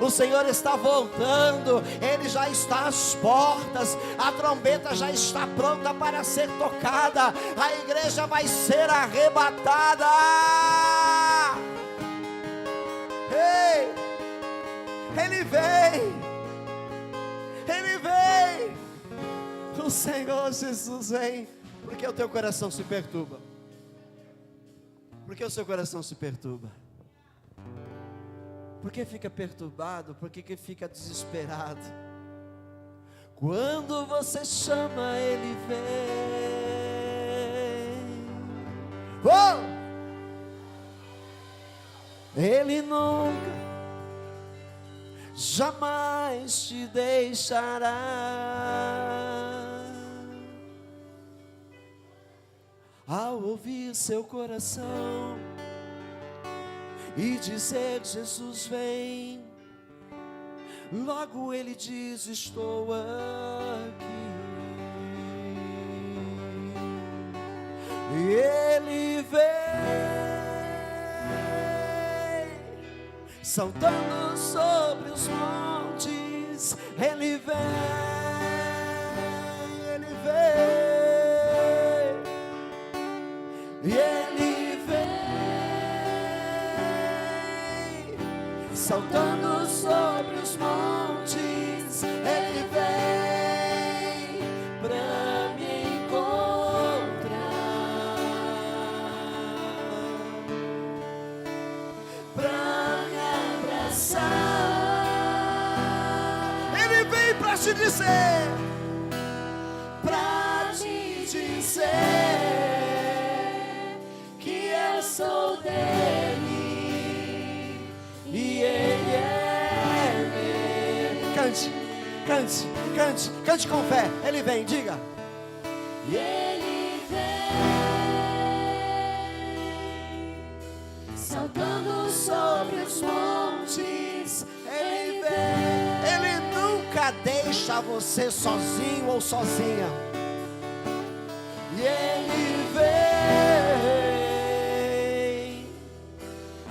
o Senhor está voltando, Ele já está às portas, a trombeta já está pronta para ser tocada, a igreja vai ser arrebatada. Ei, Ele vem, Ele vem, o Senhor Jesus vem. Por que o teu coração se perturba? Por que o seu coração se perturba? Por que fica perturbado? Por que fica desesperado? Quando você chama, Ele vem. Oh! Ele nunca, jamais te deixará. Ao ouvir seu coração e dizer Jesus vem, logo Ele diz estou aqui. E Ele vem saltando sobre os montes. Ele vem, Ele vem. E Ele vem saltando sobre os montes. Ele vem pra me encontrar, pra me abraçar. Ele vem pra te dizer, sou dele e Ele é meu. Cante, cante, cante, cante com fé. Ele vem, diga. E Ele vem saltando sobre os montes. Ele vem. Ele nunca deixa você sozinho ou sozinha. E Ele vem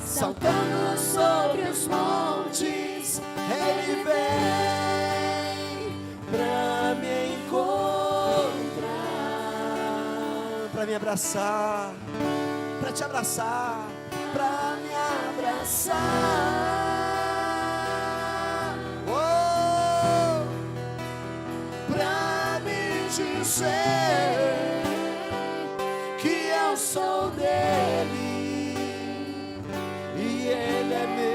saltando sobre os montes. Ele vem pra me encontrar, pra me abraçar, pra te abraçar, pra me abraçar, oh, pra me dizer que eu sou dele. Ele é meu.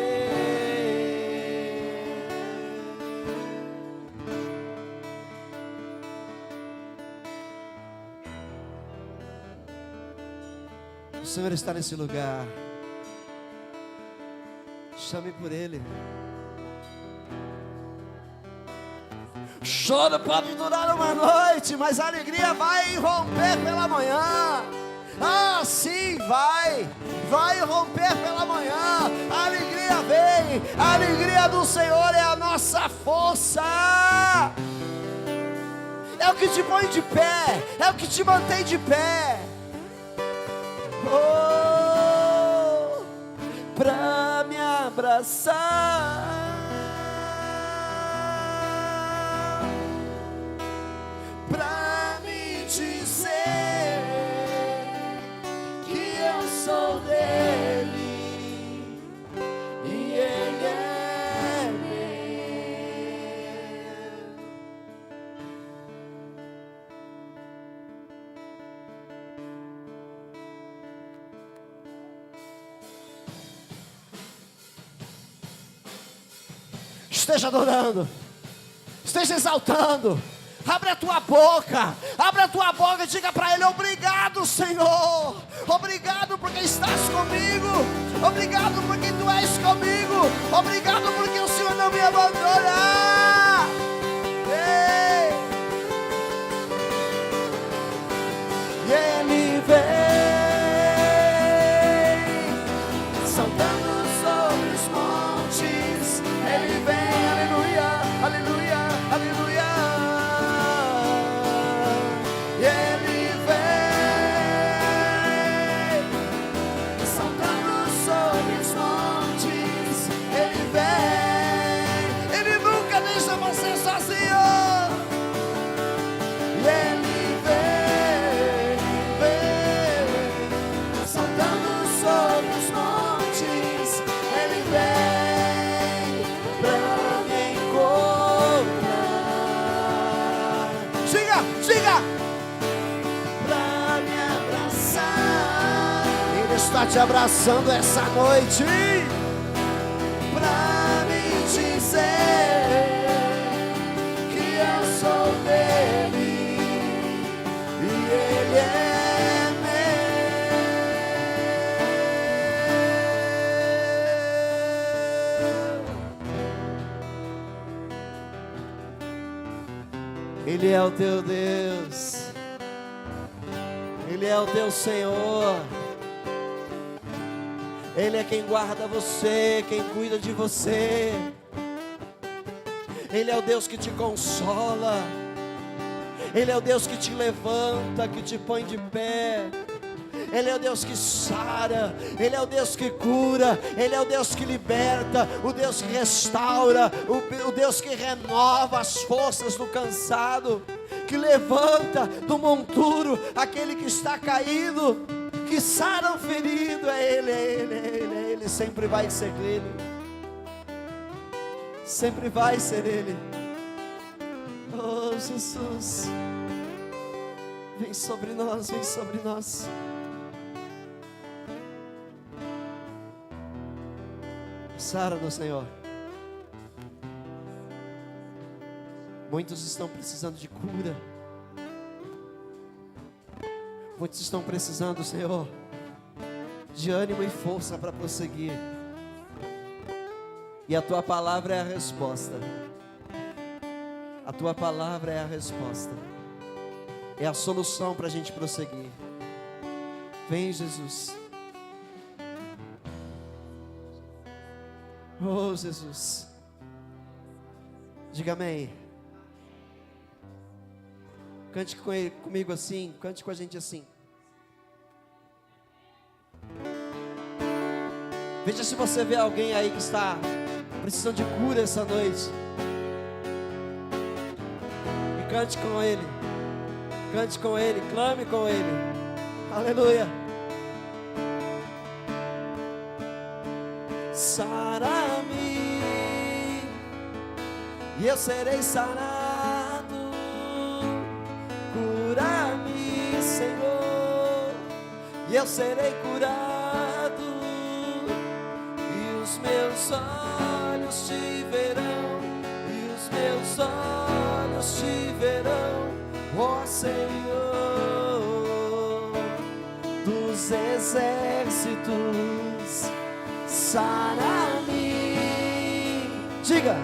O Senhor está nesse lugar. Chame por Ele. Choro pode durar uma noite, mas a alegria vai romper pela manhã. Ah, sim, vai romper pela manhã. A alegria vem, a alegria do Senhor é a nossa força. É o que te põe de pé, é o que te mantém de pé. Oh, pra me abraçar, pra me dizer que eu sou dele e Ele é Esteja adorando, esteja exaltando. Abre a tua boca e diga para Ele: obrigado, Senhor, obrigado porque estás comigo, obrigado porque Tu és comigo, obrigado porque o Senhor não me abandona. Ei. E Ele vem saltando sobre os montes. Ele vem, aleluia, aleluia, aleluia. E Ele vem saltando sobre os montes. Ele vem está te abraçando essa noite pra me dizer que eu sou dele e ele é meu. Ele é o teu Deus. Ele é o teu Senhor. Ele é quem guarda você, quem cuida de você. Ele é o Deus que te consola. Ele é o Deus que te levanta, que te põe de pé. Ele é o Deus que sara. Ele é o Deus que cura. Ele é o Deus que liberta. O Deus que restaura. O Deus que renova as forças do cansado, que levanta do monturo aquele que está caído, que sara o ferido. É Ele, é Ele, é Ele, é Ele. Sempre vai ser Ele. Sempre vai ser Ele. Oh Jesus, vem sobre nós, vem sobre nós. Sara do Senhor. Muitos estão precisando de cura. Muitos estão precisando, Senhor, de ânimo e força para prosseguir. E a Tua palavra é a resposta. A Tua palavra é a resposta. É a solução para a gente prosseguir. Vem, Jesus. Oh, Jesus. Diga amém. Cante comigo assim, cante com a gente assim. Veja se você vê alguém aí que está precisando de cura essa noite. E cante com ele. Cante com ele, clame com ele. Aleluia. Sara-me e eu serei sarado. Cura-me, Senhor, e eu serei curado, e os meus olhos te verão, e os meus olhos te verão, ó Senhor dos exércitos. Sara-me, diga.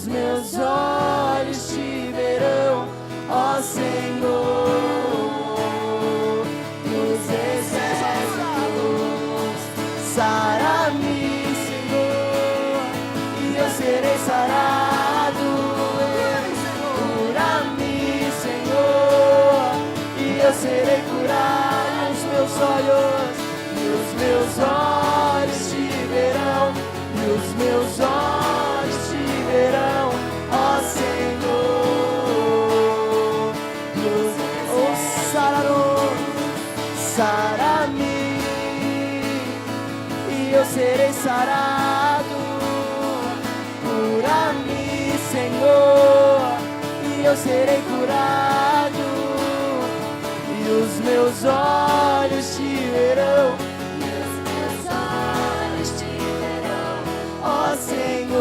Meus olhos te verão, ó Senhor dos exércitos. Sara-me, Senhor, e eu serei sarado. Cura-me, Senhor, e eu serei curado. Os meus olhos, e os meus olhos te verão, e os meus olhos te verão, ó Senhor. Oh, sara-me, e eu serei sarado. Cura-me, Senhor, e eu serei curado, e os meus olhos te verão, e os meus olhos te verão, ó Senhor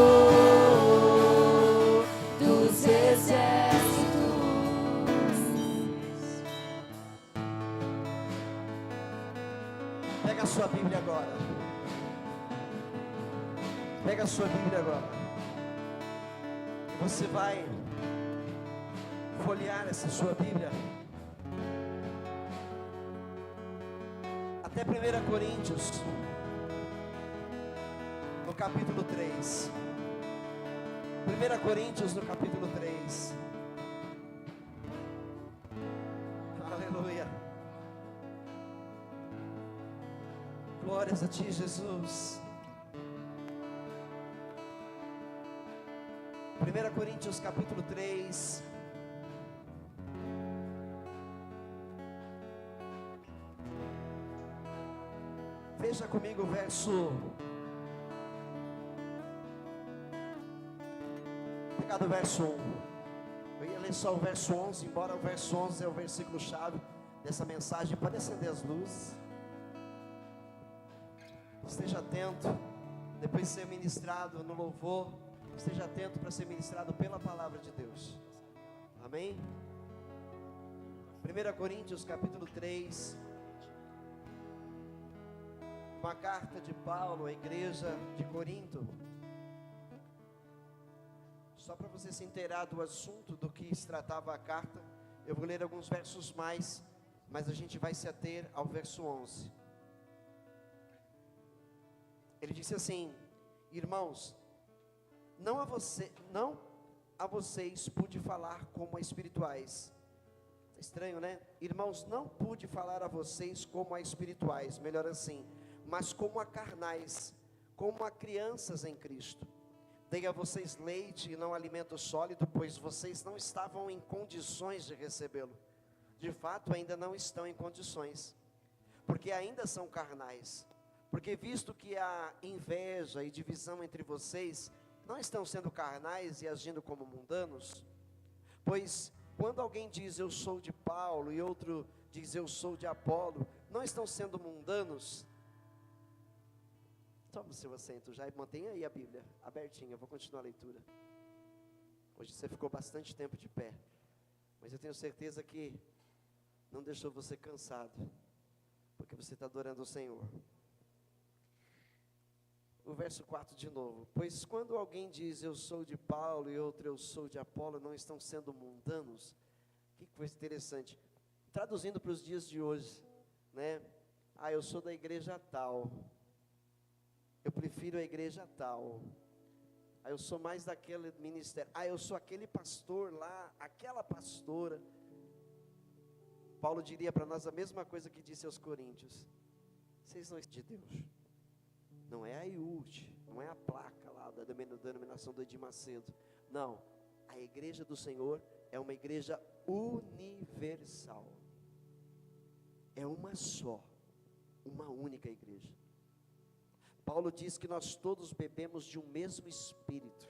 dos exércitos. Pega a sua Bíblia agora. Pega a sua Bíblia agora. Você vai folhear essa sua Bíblia até 1 Coríntios, no capítulo 3. 1 Coríntios, no capítulo 3. Aleluia. Glórias a Ti, Jesus. 1 Coríntios capítulo 3. Veja comigo o verso. Pegar do verso 1. Eu ia ler só o verso 11, embora o verso 11 é o versículo chave dessa mensagem. Pode acender as luzes. Esteja atento. Depois de ser ministrado no louvor, esteja atento para ser ministrado pela palavra de Deus. Amém? 1 Coríntios capítulo 3. Uma carta de Paulo à igreja de Corinto. Só para você se inteirar do assunto do que se tratava a carta, eu vou ler alguns versos mais, mas a gente vai se ater ao verso 11. Ele disse assim: irmãos, não a vocês pude falar como a espirituais. Tá estranho, né? Irmãos, não pude falar a vocês como a espirituais, melhor assim, mas como a carnais, como a crianças em Cristo. Dei a vocês leite e não alimento sólido, pois vocês não estavam em condições de recebê-lo. De fato, ainda não estão em condições, porque ainda são carnais. Porque visto que há inveja e divisão entre vocês, não estão sendo carnais e agindo como mundanos? Pois quando alguém diz eu sou de Paulo e outro diz eu sou de Apolo, não estão sendo mundanos? Toma o seu assento já e mantenha aí a Bíblia abertinha, eu vou continuar a leitura. Hoje você ficou bastante tempo de pé, mas eu tenho certeza que não deixou você cansado, porque você está adorando o Senhor. O verso 4 de novo. Pois quando alguém diz eu sou de Paulo e outro eu sou de Apolo, não estão sendo mundanos? Que coisa interessante. Traduzindo para os dias de hoje, né? Ah, eu sou da igreja tal. Eu prefiro a igreja tal. Ah, eu sou mais daquele ministério. Ah, eu sou aquele pastor lá, aquela pastora. Paulo diria para nós a mesma coisa que disse aos coríntios: vocês não são de Deus. Não é a IUT, não é a placa lá da denominação do Edir Macedo. Não, a igreja do Senhor é uma igreja universal. É uma só, uma única igreja. Paulo diz que nós todos bebemos de um mesmo Espírito.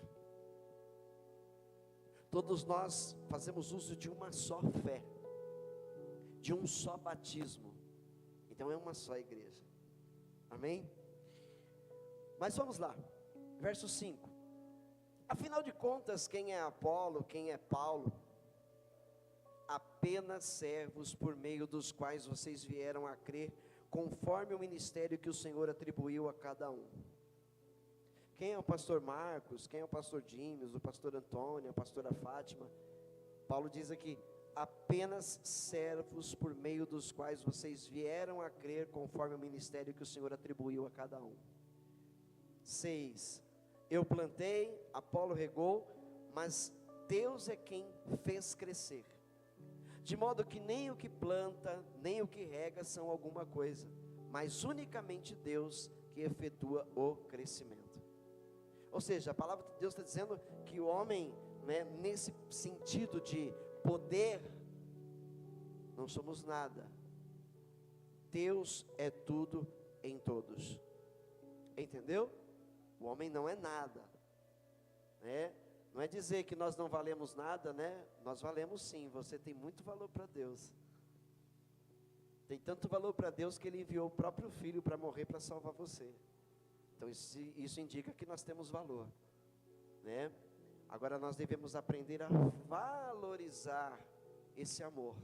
Todos nós fazemos uso de uma só fé, de um só batismo. Então é uma só igreja. Amém? Mas vamos lá, verso 5. Afinal de contas, quem é Apolo, quem é Paulo? Apenas servos por meio dos quais vocês vieram a crer, conforme o ministério que o Senhor atribuiu a cada um. Quem é o pastor Marcos? Quem é o pastor Dimes? O pastor Antônio? A pastora Fátima? Paulo diz aqui: apenas servos por meio dos quais vocês vieram a crer, conforme o ministério que o Senhor atribuiu a cada um. 6. Eu plantei, Apolo regou, mas Deus é quem fez crescer. De modo que nem o que planta, nem o que rega são alguma coisa, mas unicamente Deus que efetua o crescimento. Ou seja, a palavra de Deus está dizendo que o homem, né, nesse sentido de poder, não somos nada. Deus é tudo em todos. Entendeu? O homem não é nada, né? Não é dizer que nós não valemos nada, né? Nós valemos sim. Você tem muito valor para Deus. Tem tanto valor para Deus que Ele enviou o próprio Filho para morrer para salvar você. Então isso indica que nós temos valor, né? Agora nós devemos aprender a valorizar esse amor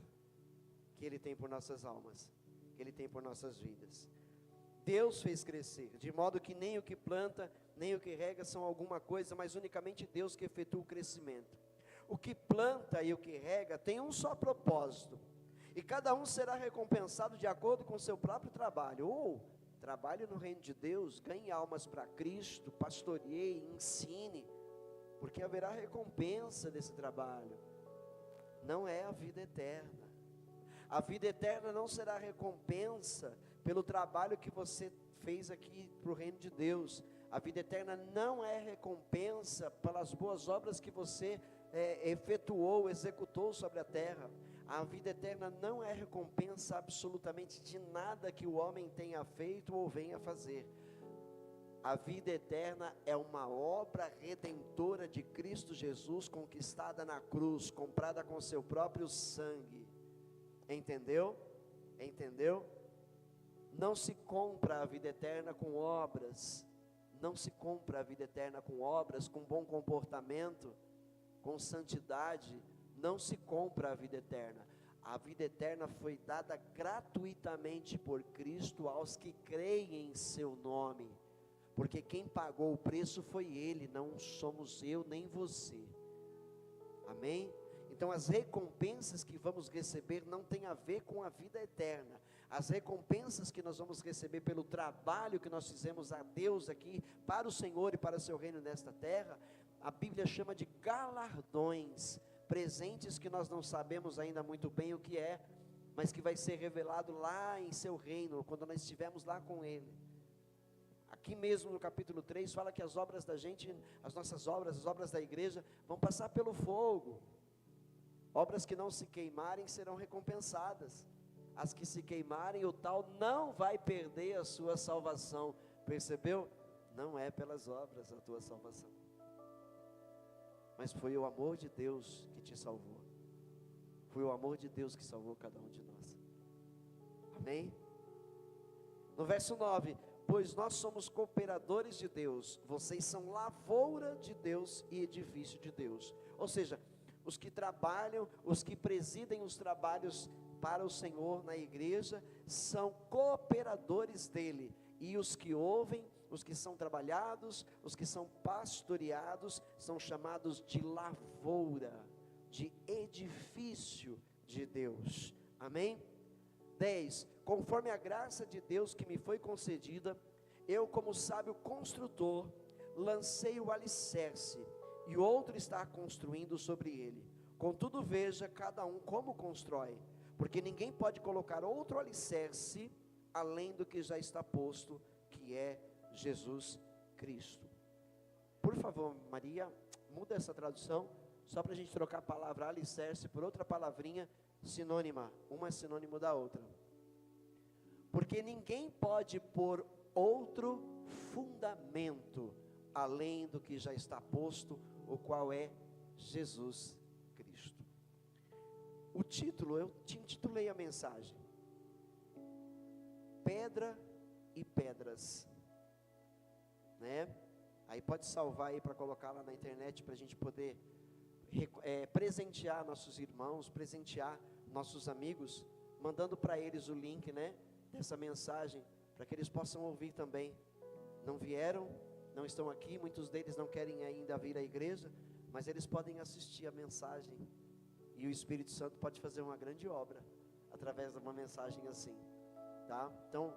que Ele tem por nossas almas, que Ele tem por nossas vidas. Deus fez crescer, de modo que nem o que planta, nem o que rega são alguma coisa, mas unicamente Deus que efetua o crescimento. O que planta e o que rega tem um só propósito, e cada um será recompensado de acordo com o seu próprio trabalho. Ou trabalhe no reino de Deus, ganhe almas para Cristo, pastoreie, ensine, porque haverá recompensa desse trabalho. Não é a vida eterna. A vida eterna não será recompensa pelo trabalho que você fez aqui para o reino de Deus. A vida eterna não é recompensa pelas boas obras que você efetuou, executou sobre a terra. A vida eterna não é recompensa absolutamente de nada que o homem tenha feito ou venha fazer. A vida eterna é uma obra redentora de Cristo Jesus, conquistada na cruz, comprada com seu próprio sangue. Entendeu? Entendeu? Não se compra a vida eterna com obras. Não se compra a vida eterna com obras, com bom comportamento, com santidade. Não se compra a vida eterna. A vida eterna foi dada gratuitamente por Cristo aos que creem em seu nome. Porque quem pagou o preço foi Ele, não somos eu nem você. Amém? Então as recompensas que vamos receber não tem a ver com a vida eterna. As recompensas que nós vamos receber pelo trabalho que nós fizemos a Deus aqui, para o Senhor e para o seu reino nesta terra, a Bíblia chama de galardões, presentes que nós não sabemos ainda muito bem o que é, mas que vai ser revelado lá em seu reino, quando nós estivermos lá com Ele. Aqui mesmo no capítulo 3 fala que as obras da gente, as nossas obras, as obras da igreja vão passar pelo fogo. Obras que não se queimarem serão recompensadas. As que se queimarem, o tal não vai perder a sua salvação. Percebeu? Não é pelas obras a tua salvação, mas foi o amor de Deus que te salvou. Foi o amor de Deus que salvou cada um de nós. Amém? No verso 9: pois nós somos cooperadores de Deus, vocês são lavoura de Deus e edifício de Deus. Ou seja, os que trabalham, os que presidem os trabalhos para o Senhor na igreja, são cooperadores dele. E os que ouvem, os que são trabalhados, os que são pastoreados, são chamados de lavoura, de edifício de Deus. Amém? 10, conforme a graça de Deus que me foi concedida, eu como sábio construtor, lancei o alicerce, e outro está construindo sobre ele. Contudo veja cada um como constrói, porque ninguém pode colocar outro alicerce, além do que já está posto, que é Jesus Cristo. Por favor, Maria, muda essa tradução, só para a gente trocar a palavra alicerce por outra palavrinha sinônima, uma é sinônimo da outra. Porque ninguém pode pôr outro fundamento além do que já está posto, o qual é Jesus Cristo. O título, eu intitulei a mensagem: Pedra e Pedras, né? Aí pode salvar aí para colocar lá na internet, para a gente poder presentear nossos irmãos, presentear nossos amigos, mandando para eles o link, né, dessa mensagem, para que eles possam ouvir também. Não vieram, não estão aqui, muitos deles não querem ainda vir à igreja, mas eles podem assistir a mensagem, e o Espírito Santo pode fazer uma grande obra, através de uma mensagem assim, tá? Então,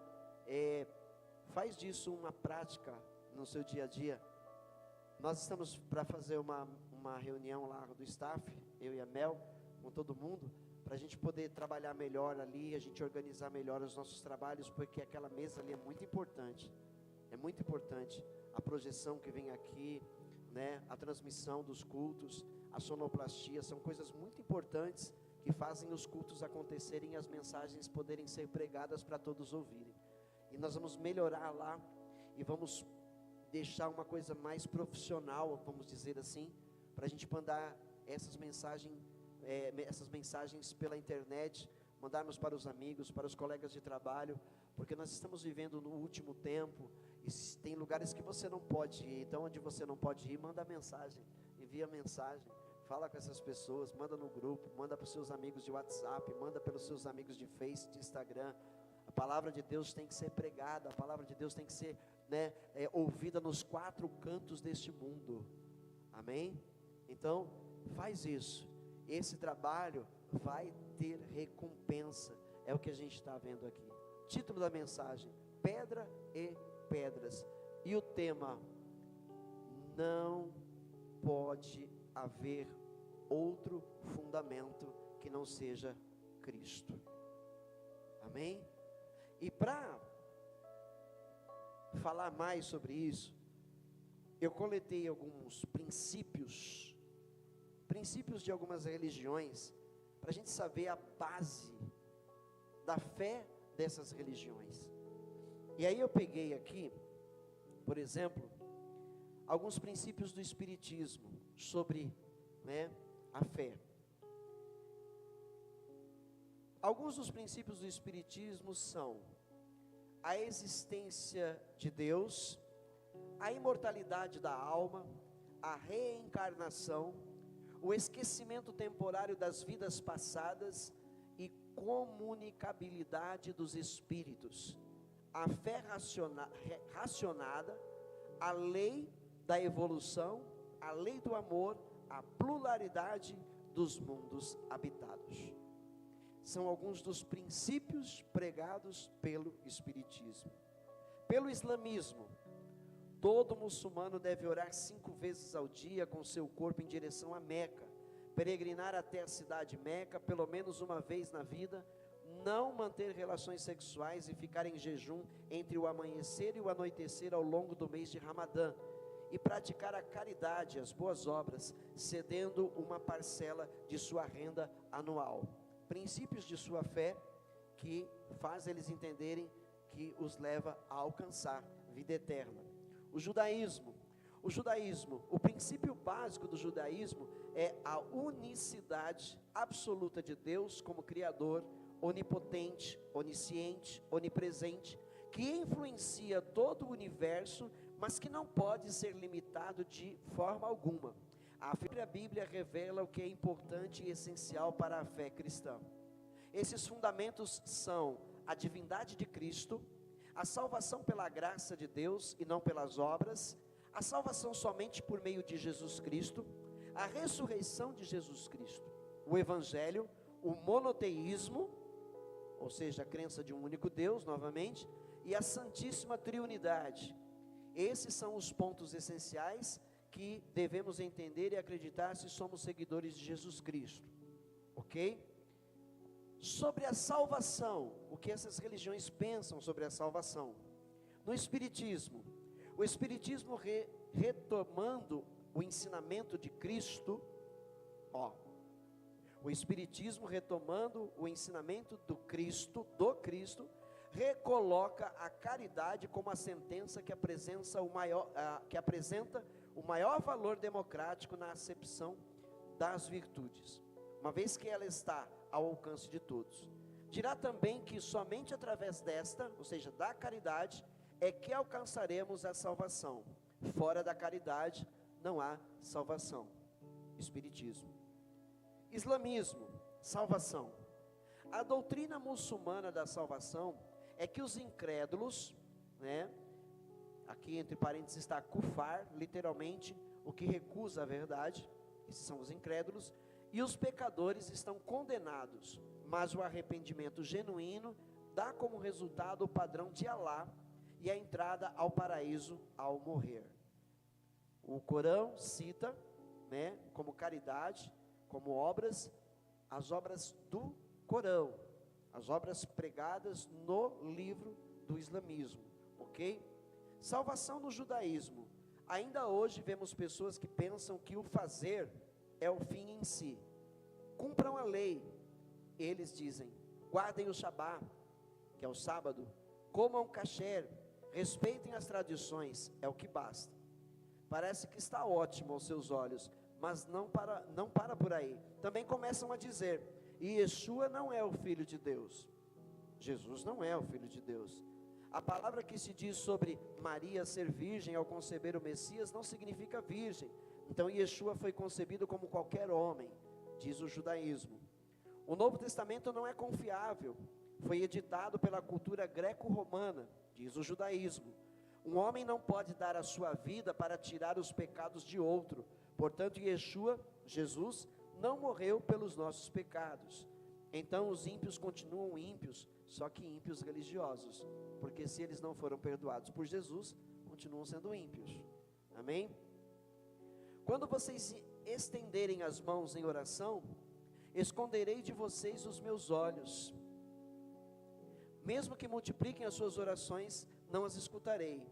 faz disso uma prática no seu dia a dia. Nós estamos para fazer uma reunião lá do staff, eu e a Mel, com todo mundo, para a gente poder trabalhar melhor ali, a gente organizar melhor os nossos trabalhos, porque aquela mesa ali é muito importante, a projeção que vem aqui, né, a transmissão dos cultos, a sonoplastia, são coisas muito importantes, que fazem os cultos acontecerem e as mensagens poderem ser pregadas para todos ouvirem. E nós vamos melhorar lá, e vamos deixar uma coisa mais profissional, vamos dizer assim, para a gente mandar essas mensagens pela internet, mandarmos para os amigos, para os colegas de trabalho, porque nós estamos vivendo no último tempo, e tem lugares que você não pode ir. Então onde você não pode ir, manda mensagem, envia mensagem, fala com essas pessoas, manda no grupo, manda para os seus amigos de WhatsApp, manda pelos seus amigos de Face, de Instagram. A palavra de Deus tem que ser pregada, a palavra de Deus tem que ser, né, ouvida nos 4 cantos deste mundo. Amém? Então faz isso. Esse trabalho vai ter recompensa, é o que a gente está vendo aqui. Título da mensagem: Pedra e Pedras. E o tema: não pode haver outro fundamento que não seja Cristo. Amém? E para falar mais sobre isso, eu coletei alguns princípios de algumas religiões, para a gente saber a base da fé dessas religiões. E aí eu peguei aqui, por exemplo, alguns princípios do Espiritismo sobre, a fé. Alguns dos princípios do Espiritismo são a existência de Deus, a imortalidade da alma, a reencarnação, o esquecimento temporário das vidas passadas e comunicabilidade dos espíritos, a fé racionada, a lei da evolução, a lei do amor, a pluralidade dos mundos habitados. São alguns dos princípios pregados pelo Espiritismo. Pelo Islamismo, todo muçulmano deve orar 5 vezes ao dia com seu corpo em direção a Meca, peregrinar até a cidade Meca pelo menos uma vez na vida, não manter relações sexuais e ficar em jejum entre o amanhecer e o anoitecer ao longo do mês de Ramadã, e praticar a caridade, as boas obras, cedendo uma parcela de sua renda anual. Princípios de sua fé que faz eles entenderem que os leva a alcançar vida eterna. O judaísmo, o princípio básico do judaísmo é a unicidade absoluta de Deus como Criador, onipotente, onisciente, onipresente, que influencia todo o universo, mas que não pode ser limitado de forma alguma. A Bíblia revela o que é importante e essencial para a fé cristã. Esses fundamentos são a divindade de Cristo, a salvação pela graça de Deus e não pelas obras, a salvação somente por meio de Jesus Cristo, a ressurreição de Jesus Cristo, o Evangelho, o monoteísmo, ou seja, a crença de um único Deus, novamente, e a Santíssima Triunidade. Esses são os pontos essenciais que devemos entender e acreditar se somos seguidores de Jesus Cristo, ok? Sobre a salvação, o que essas religiões pensam sobre a salvação? No Espiritismo, o Espiritismo retomando o ensinamento de Cristo, o Espiritismo retomando o ensinamento do Cristo, recoloca a caridade como a sentença que apresenta o maior valor democrático na acepção das virtudes, uma vez que ela está ao alcance de todos. Dirá também que somente através desta, ou seja, da caridade, é que alcançaremos a salvação. Fora da caridade não há salvação. Espiritismo. Islamismo, salvação. A doutrina muçulmana da salvação é que os incrédulos, aqui entre parênteses está kufar, literalmente o que recusa a verdade, esses são os incrédulos, e os pecadores estão condenados, mas o arrependimento genuíno dá como resultado o padrão de Alá e a entrada ao paraíso ao morrer. O Corão cita, como caridade, como obras, as obras do Corão, as obras pregadas no livro do islamismo, ok? Salvação no judaísmo. Ainda hoje vemos pessoas que pensam que o fazer é o fim em si. Cumpram a lei, eles dizem, guardem o Shabá, que é o sábado, comam kasher, respeitem as tradições, é o que basta. Parece que está ótimo aos seus olhos, mas não para por aí. Também começam a dizer, Yeshua não é o Filho de Deus. Jesus não é o Filho de Deus. A palavra que se diz sobre Maria ser virgem ao conceber o Messias não significa virgem. Então Yeshua foi concebido como qualquer homem, diz o judaísmo. O Novo Testamento não é confiável. Foi editado pela cultura greco-romana, diz o judaísmo. Um homem não pode dar a sua vida para tirar os pecados de outro. Portanto, Yeshua, Jesus, não morreu pelos nossos pecados. Então os ímpios continuam ímpios, só que ímpios religiosos, porque se eles não foram perdoados por Jesus, continuam sendo ímpios. Amém? Quando vocês estenderem as mãos em oração, esconderei de vocês os meus olhos. Mesmo que multipliquem as suas orações, não as escutarei.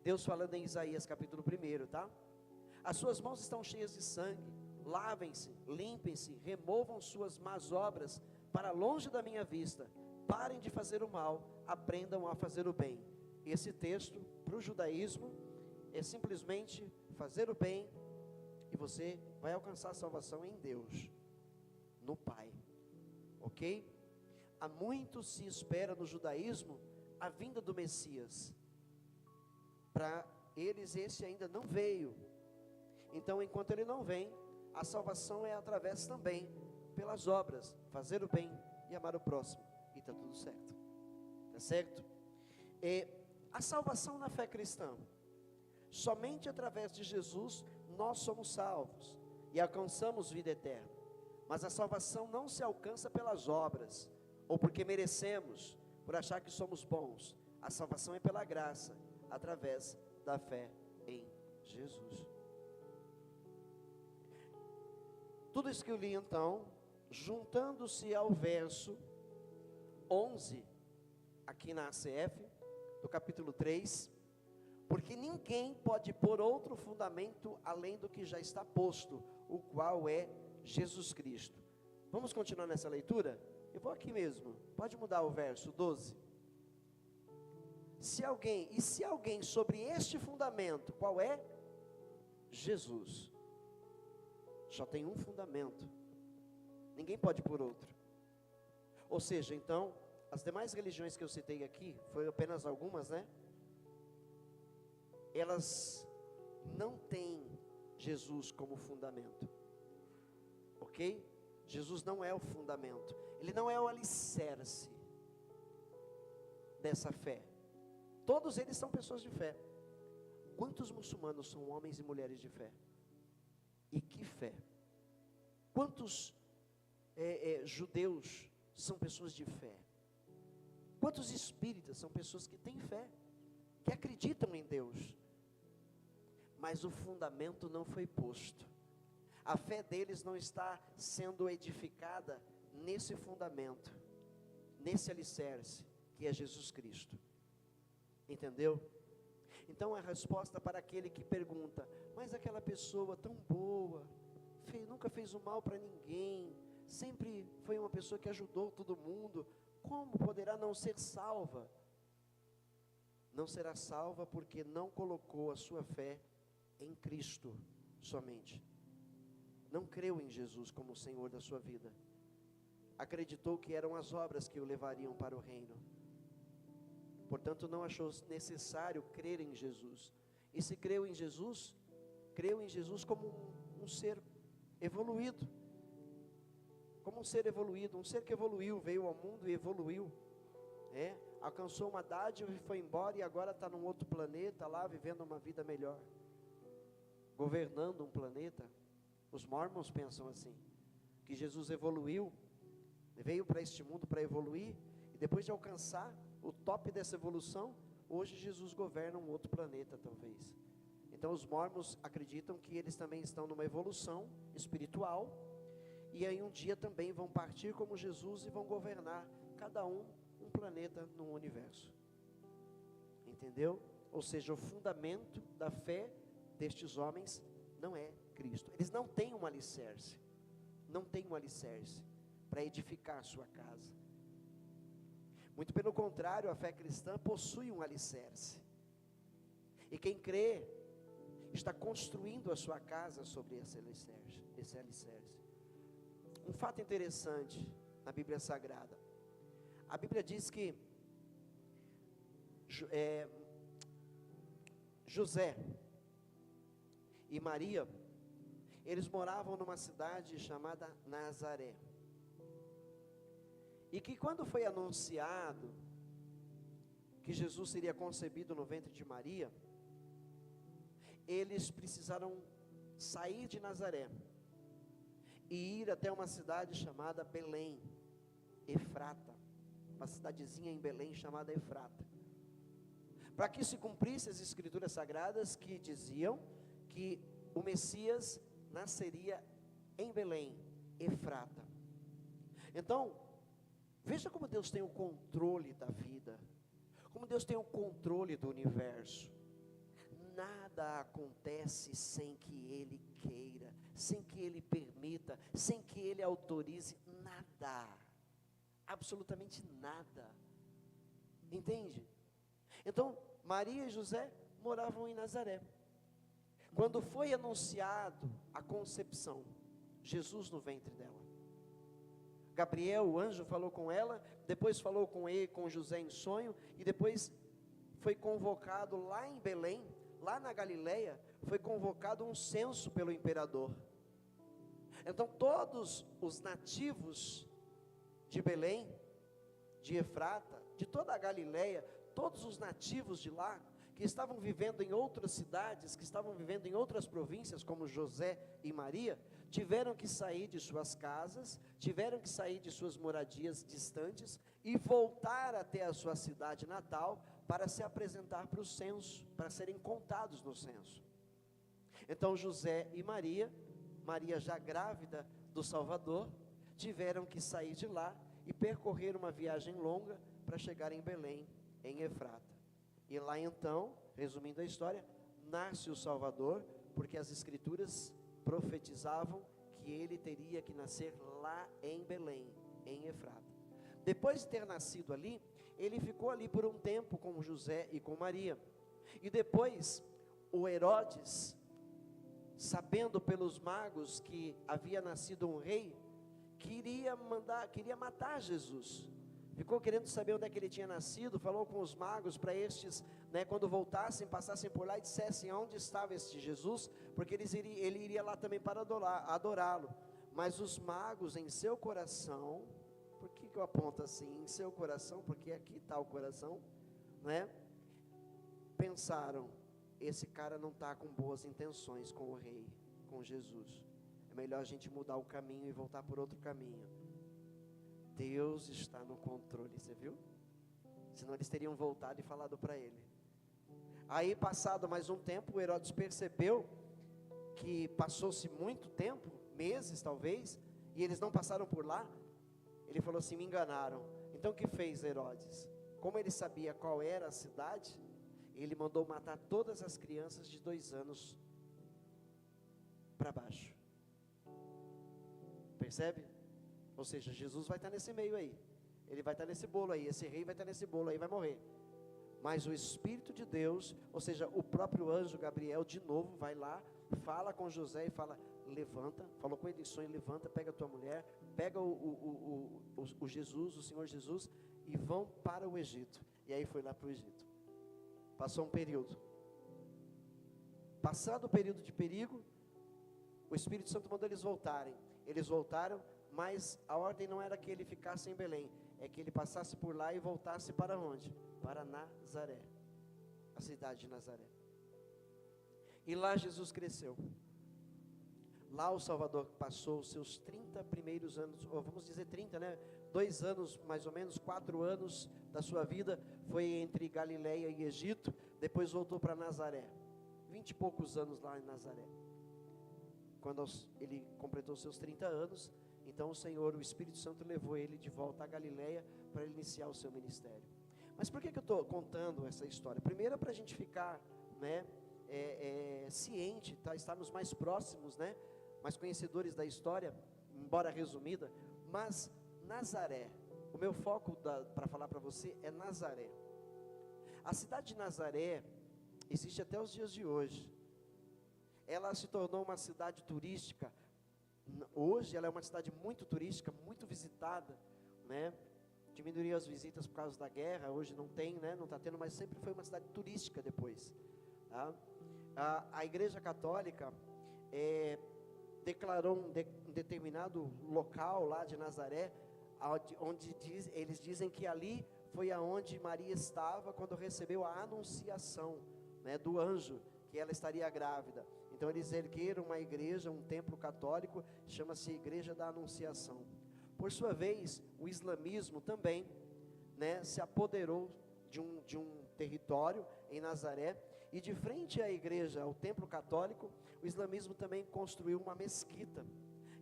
Deus falando em Isaías capítulo 1, tá? As suas mãos estão cheias de sangue, lavem-se, limpem-se, removam suas más obras para longe da minha vista, parem de fazer o mal, aprendam a fazer o bem. Esse texto, para o judaísmo, é simplesmente fazer o bem, e você vai alcançar a salvação em Deus, no Pai, ok? Há muito se espera no judaísmo a vinda do Messias. Para eles esse ainda não veio. Então, enquanto ele não vem, a salvação é através também pelas obras, fazer o bem e amar o próximo, e está tudo certo. Tá certo? A salvação na fé cristã, somente através de Jesus nós somos salvos e alcançamos vida eterna. Mas a salvação não se alcança pelas obras, ou porque merecemos, por achar que somos bons. A salvação é pela graça, através da fé em Jesus. Tudo isso que eu li então, juntando-se ao verso 11, aqui na ACF, do capítulo 3, porque ninguém pode pôr outro fundamento além do que já está posto, o qual é Jesus Cristo. Vamos continuar nessa leitura? Eu vou aqui mesmo, pode mudar o verso 12. Se alguém sobre este fundamento, qual é? Jesus. Só tem um fundamento, ninguém pode pôr outro. Ou seja, então, as demais religiões que eu citei aqui, foi apenas algumas, né? Elas não têm Jesus como fundamento, ok? Jesus não é o fundamento, ele não é o alicerce dessa fé. Todos eles são pessoas de fé. Quantos muçulmanos são homens e mulheres de fé? E que fé? Quantos judeus são pessoas de fé? Quantos espíritas são pessoas que têm fé, que acreditam em Deus? Mas o fundamento não foi posto. A fé deles não está sendo edificada nesse fundamento, nesse alicerce, que é Jesus Cristo. Entendeu? Então a resposta para aquele que pergunta, mas aquela pessoa tão boa, nunca fez o mal para ninguém, sempre foi uma pessoa que ajudou todo mundo, como poderá não ser salva? Não será salva porque não colocou a sua fé em Cristo somente. Não creu em Jesus como o Senhor da sua vida. Acreditou que eram as obras que o levariam para o reino. Portanto, não achou necessário crer em Jesus. E se creu em Jesus como um ser evoluído. Como um ser evoluído, um ser que evoluiu, veio ao mundo e evoluiu. Alcançou uma dádiva e foi embora, e agora está num outro planeta lá, vivendo uma vida melhor. Governando um planeta. Os mormons pensam assim, que Jesus evoluiu, veio para este mundo para evoluir, e depois de alcançar o top dessa evolução, hoje Jesus governa um outro planeta talvez. Então os mormons acreditam que eles também estão numa evolução espiritual, e aí um dia também vão partir como Jesus e vão governar, cada um planeta no universo. Entendeu? Ou seja, o fundamento da fé destes homens não é Cristo. Eles não têm um alicerce, não têm um alicerce para edificar a sua casa. Muito pelo contrário, a fé cristã possui um alicerce, e quem crê está construindo a sua casa sobre esse alicerce. Um fato interessante na Bíblia Sagrada, a Bíblia diz que José e Maria, eles moravam numa cidade chamada Nazaré, e que quando foi anunciado que Jesus seria concebido no ventre de Maria, eles precisaram sair de Nazaré e ir até uma cidade chamada Belém, Efrata, uma cidadezinha em Belém chamada Efrata, para que se cumprisse as escrituras sagradas que diziam que o Messias nasceria em Belém, Efrata. Então, veja como Deus tem o controle da vida, como Deus tem o controle do universo. nada acontece sem que Ele queira, sem que Ele permita, sem que Ele autorize, nada, absolutamente nada, entende? Então, Maria e José moravam em Nazaré. Quando foi anunciado a concepção, Jesus no ventre dela, Gabriel, o anjo, falou com ela, depois falou com ele, com José em sonho, e depois foi convocado lá em Belém, lá na Galileia, foi convocado um censo pelo imperador. Então todos os nativos de Belém, de Efrata, de toda a Galileia, todos os nativos de lá, que estavam vivendo em outras cidades, que estavam vivendo em outras províncias, como José e Maria, tiveram que sair de suas casas, tiveram que sair de suas moradias distantes e voltar até a sua cidade natal para se apresentar para o censo, para serem contados no censo. Então José e Maria, Maria já grávida do Salvador, tiveram que sair de lá e percorrer uma viagem longa para chegar em Belém, em Efrata. E lá então, resumindo a história, nasce o Salvador, porque as Escrituras profetizavam que ele teria que nascer lá em Belém, em Efrata. Depois de ter nascido ali, ele ficou ali por um tempo com José e com Maria. E depois, o Herodes, sabendo pelos magos que havia nascido um rei, queria matar Jesus. Ficou querendo saber onde é que ele tinha nascido, falou com os magos para estes, quando voltassem, passassem por lá e dissessem onde estava este Jesus, porque ele iria lá também para adorá-lo. Mas os magos em seu coração, por que eu aponto assim, em seu coração, porque aqui está o coração, pensaram, esse cara não está com boas intenções com o rei, com Jesus, é melhor a gente mudar o caminho e voltar por outro caminho. Deus está no controle, você viu? Senão eles teriam voltado e falado para ele. Aí, passado mais um tempo, o Herodes percebeu que passou-se muito tempo, meses talvez, e eles não passaram por lá. Ele falou assim, me enganaram. Então o que fez Herodes? Como ele sabia qual era a cidade, ele mandou matar todas as crianças de 2 anos para baixo. Percebe? Ou seja, Jesus vai estar nesse meio aí, ele vai estar nesse bolo aí, esse rei vai estar nesse bolo aí, vai morrer. Mas o Espírito de Deus, ou seja, o próprio anjo Gabriel, de novo, vai lá, fala com José e fala, levanta, falou com ele em sonho, levanta, pega a tua mulher, pega o Jesus, o Senhor Jesus, e vão para o Egito. E aí foi lá para o Egito. Passou um período. Passado o período de perigo, o Espírito Santo mandou eles voltarem. Eles voltaram, mas a ordem não era que ele ficasse em Belém, é que ele passasse por lá e voltasse para onde? Para Nazaré, a cidade de Nazaré. E lá Jesus cresceu. Lá o Salvador passou os seus 30 primeiros anos, ou vamos dizer 30, 2 anos, mais ou menos, 4 anos da sua vida, foi entre Galileia e Egito, depois voltou para Nazaré, 20 e poucos anos lá em Nazaré. Quando ele completou seus 30 anos, então o Senhor, o Espírito Santo levou ele de volta à Galileia para ele iniciar o seu ministério. Mas por que eu estou contando essa história? Primeiro para a gente ficar ciente, estarmos mais próximos, mais conhecedores da história, embora resumida. Mas Nazaré, o meu foco para falar para você é Nazaré. A cidade de Nazaré existe até os dias de hoje. Ela se tornou uma cidade turística. Hoje ela é uma cidade muito turística, muito visitada, diminuiu as visitas por causa da guerra, hoje não tem, não está tendo, mas sempre foi uma cidade turística depois, tá? A Igreja Católica declarou um determinado local lá de Nazaré, onde eles dizem que ali foi aonde Maria estava quando recebeu a anunciação, do anjo, que ela estaria grávida. Então eles ergueram uma igreja, um templo católico, chama-se Igreja da Anunciação. Por sua vez, o islamismo também, se apoderou de um território em Nazaré, e de frente à igreja, ao templo católico, o islamismo também construiu uma mesquita,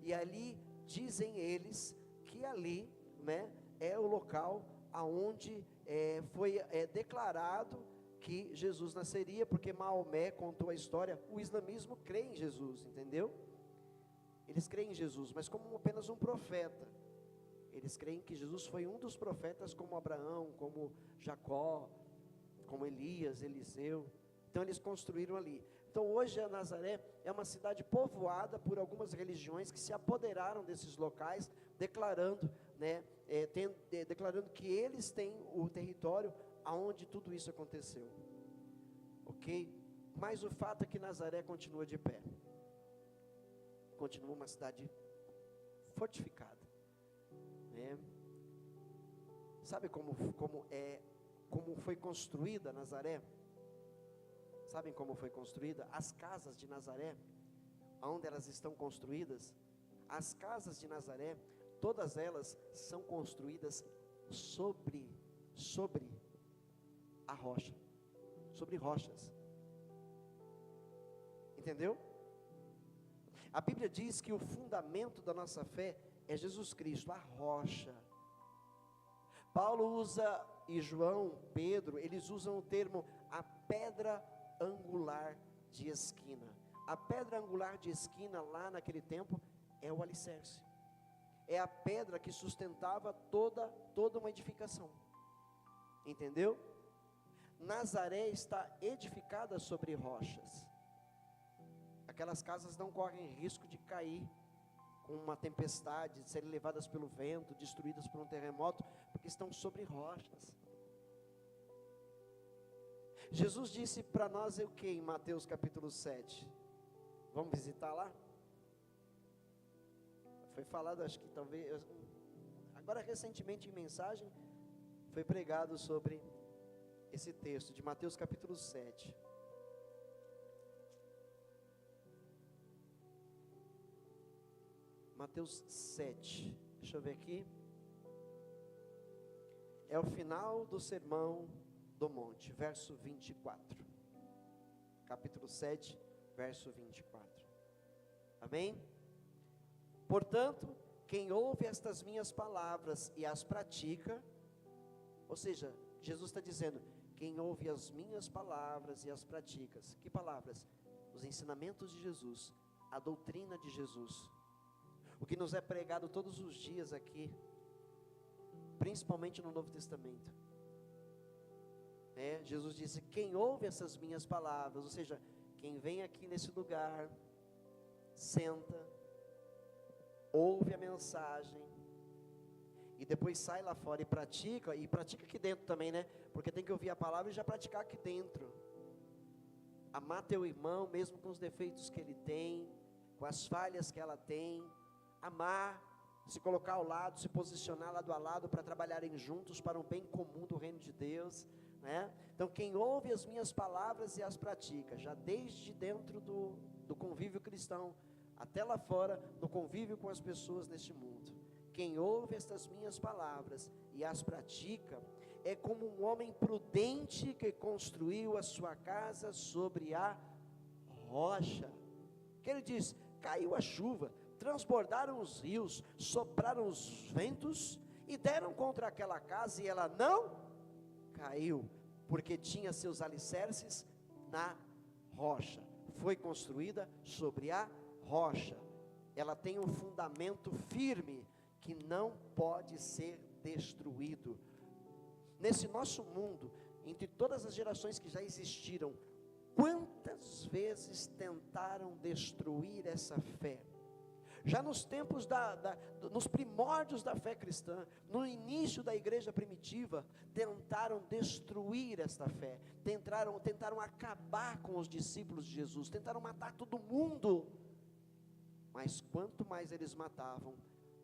e ali, dizem eles, que ali, é o local aonde foi declarado que Jesus nasceria, porque Maomé contou a história. O islamismo crê em Jesus, entendeu? Eles creem em Jesus, mas como apenas um profeta. Eles creem que Jesus foi um dos profetas, como Abraão, como Jacó, como Elias, Eliseu. Então eles construíram ali. Então hoje a Nazaré é uma cidade povoada por algumas religiões que se apoderaram desses locais, declarando, declarando que eles têm o território aonde tudo isso aconteceu. Ok? Mas o fato é que Nazaré continua de pé. Continua uma cidade fortificada. Sabe como foi construída Nazaré? Sabem como foi construída? As casas de Nazaré, onde elas estão construídas, as casas de Nazaré, todas elas são construídas sobre a rocha, sobre rochas. Entendeu? A Bíblia diz que o fundamento da nossa fé é Jesus Cristo, a rocha. Paulo usa, e João, Pedro, eles usam o termo a pedra angular de esquina. A pedra angular de esquina lá naquele tempo é o alicerce. É a pedra que sustentava toda uma edificação. Entendeu? Nazaré está edificada sobre rochas. Aquelas casas não correm risco de cair com uma tempestade, de serem levadas pelo vento, destruídas por um terremoto, porque estão sobre rochas. Jesus disse para nós o que em Mateus capítulo 7? Vamos visitar lá? Foi falado, acho que talvez, agora recentemente em mensagem, foi pregado sobre esse texto de Mateus capítulo 7. Mateus 7, deixa eu ver aqui, é o final do sermão do monte, verso 24, capítulo 7, verso 24, amém? Portanto, quem ouve estas minhas palavras e as pratica, ou seja, Jesus está dizendo, quem ouve as minhas palavras e as pratica, que palavras? Os ensinamentos de Jesus, a doutrina de Jesus, o que nos é pregado todos os dias aqui, principalmente no Novo Testamento. Jesus disse, quem ouve essas minhas palavras, ou seja, quem vem aqui nesse lugar, senta, ouve a mensagem, e depois sai lá fora e pratica aqui dentro também, porque tem que ouvir a palavra e já praticar aqui dentro. Amar teu irmão, mesmo com os defeitos que ele tem, com as falhas que ela tem, amar, se colocar ao lado, se posicionar lado a lado para trabalharem juntos para um bem comum do reino de Deus, Então quem ouve as minhas palavras e as pratica, já desde dentro do convívio cristão, até lá fora, no convívio com as pessoas neste mundo, quem ouve estas minhas palavras e as pratica, é como um homem prudente que construiu a sua casa sobre a rocha, que ele diz, caiu a chuva, transbordaram os rios, sopraram os ventos, e deram contra aquela casa, e ela não caiu, porque tinha seus alicerces na rocha, foi construída sobre a rocha, ela tem um fundamento firme, que não pode ser destruído. Nesse nosso mundo, entre todas as gerações que já existiram, quantas vezes tentaram destruir essa fé? Já nos tempos, nos primórdios da fé cristã, no início da igreja primitiva, tentaram destruir esta fé, tentaram acabar com os discípulos de Jesus, tentaram matar todo mundo, mas quanto mais eles matavam,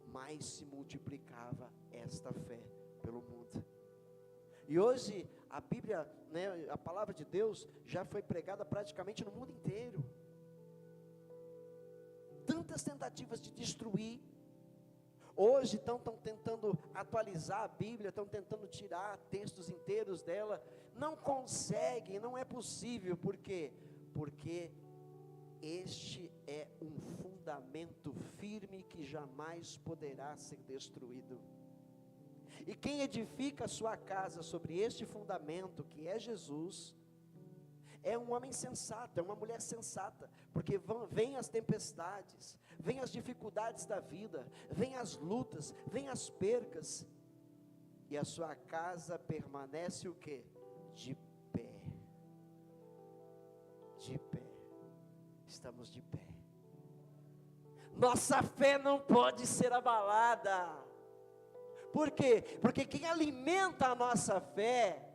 mais se multiplicava esta fé pelo mundo. E hoje, a Bíblia, a palavra de Deus, já foi pregada praticamente no mundo inteiro. Tantas tentativas de destruir, hoje estão tentando atualizar a Bíblia, estão tentando tirar textos inteiros dela, não conseguem, não é possível, por quê? Porque este é um fundamento firme que jamais poderá ser destruído, e quem edifica a sua casa sobre este fundamento, que é Jesus, é um homem sensato, é uma mulher sensata, porque vem as tempestades, vem as dificuldades da vida, vem as lutas, vem as percas, e a sua casa permanece o quê? De pé. De pé. Estamos de pé. Nossa fé não pode ser abalada. Por quê? Porque quem alimenta a nossa fé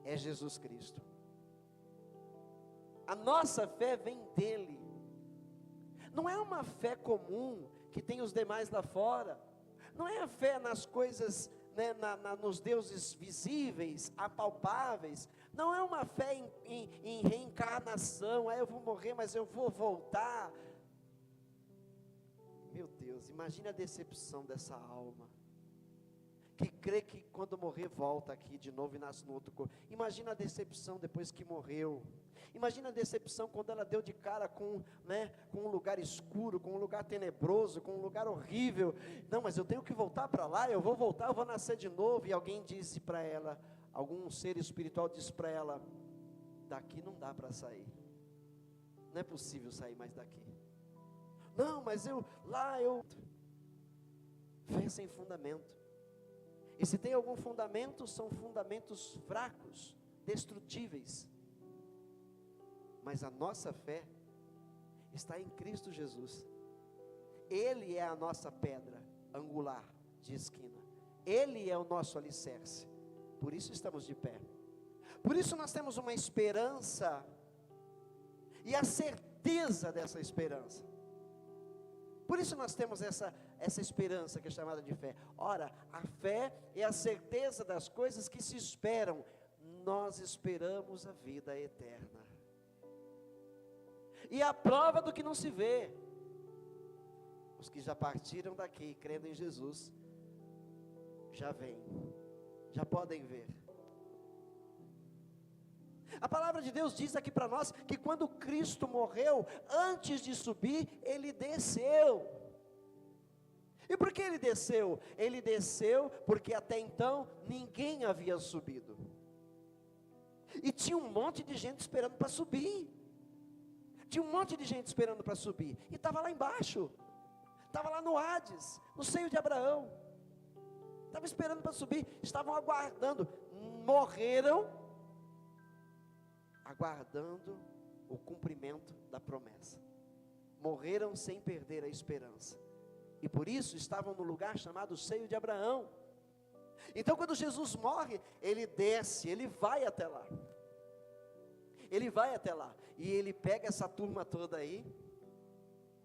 é Jesus Cristo. A nossa fé vem dele. Não é uma fé comum que tem os demais lá fora. Não é a fé nas coisas, né, nos deuses visíveis, apalpáveis. Não é uma fé em reencarnação. Eu vou morrer, mas eu vou voltar. Meu Deus, imagine a decepção dessa alma, que crê que quando morrer volta aqui de novo e nasce no outro corpo. Imagina a decepção depois que morreu. Imagina a decepção quando ela deu de cara com um lugar escuro, com um lugar tenebroso, com um lugar horrível. Não, mas eu tenho que voltar para lá, eu vou voltar, eu vou nascer de novo. E alguém disse para ela, algum ser espiritual disse para ela: daqui não dá para sair, não é possível sair mais daqui. Não, mas fé sem fundamento. E se tem algum fundamento, são fundamentos fracos, destrutíveis. Mas a nossa fé está em Cristo Jesus. Ele é a nossa pedra angular de esquina. Ele é o nosso alicerce. Por isso estamos de pé. Por isso nós temos uma esperança e a certeza dessa esperança. Por isso nós temos essa esperança que é chamada de fé. Ora, a fé é a certeza das coisas que se esperam. Nós esperamos a vida eterna. E a prova do que não se vê. Os que já partiram daqui, crendo em Jesus, já vêm, já podem ver. A palavra de Deus diz aqui para nós que quando Cristo morreu, antes de subir, Ele desceu. E por que Ele desceu? Ele desceu porque até então ninguém havia subido. E tinha um monte de gente esperando para subir. Tinha um monte de gente esperando para subir. E estava lá embaixo. Estava lá no Hades, no seio de Abraão. Estava esperando para subir. Estavam aguardando. Morreram, aguardando o cumprimento da promessa. Morreram sem perder a esperança. E por isso estavam no lugar chamado seio de Abraão. Então quando Jesus morre, Ele desce, Ele vai até lá. Ele vai até lá. E Ele pega essa turma toda aí.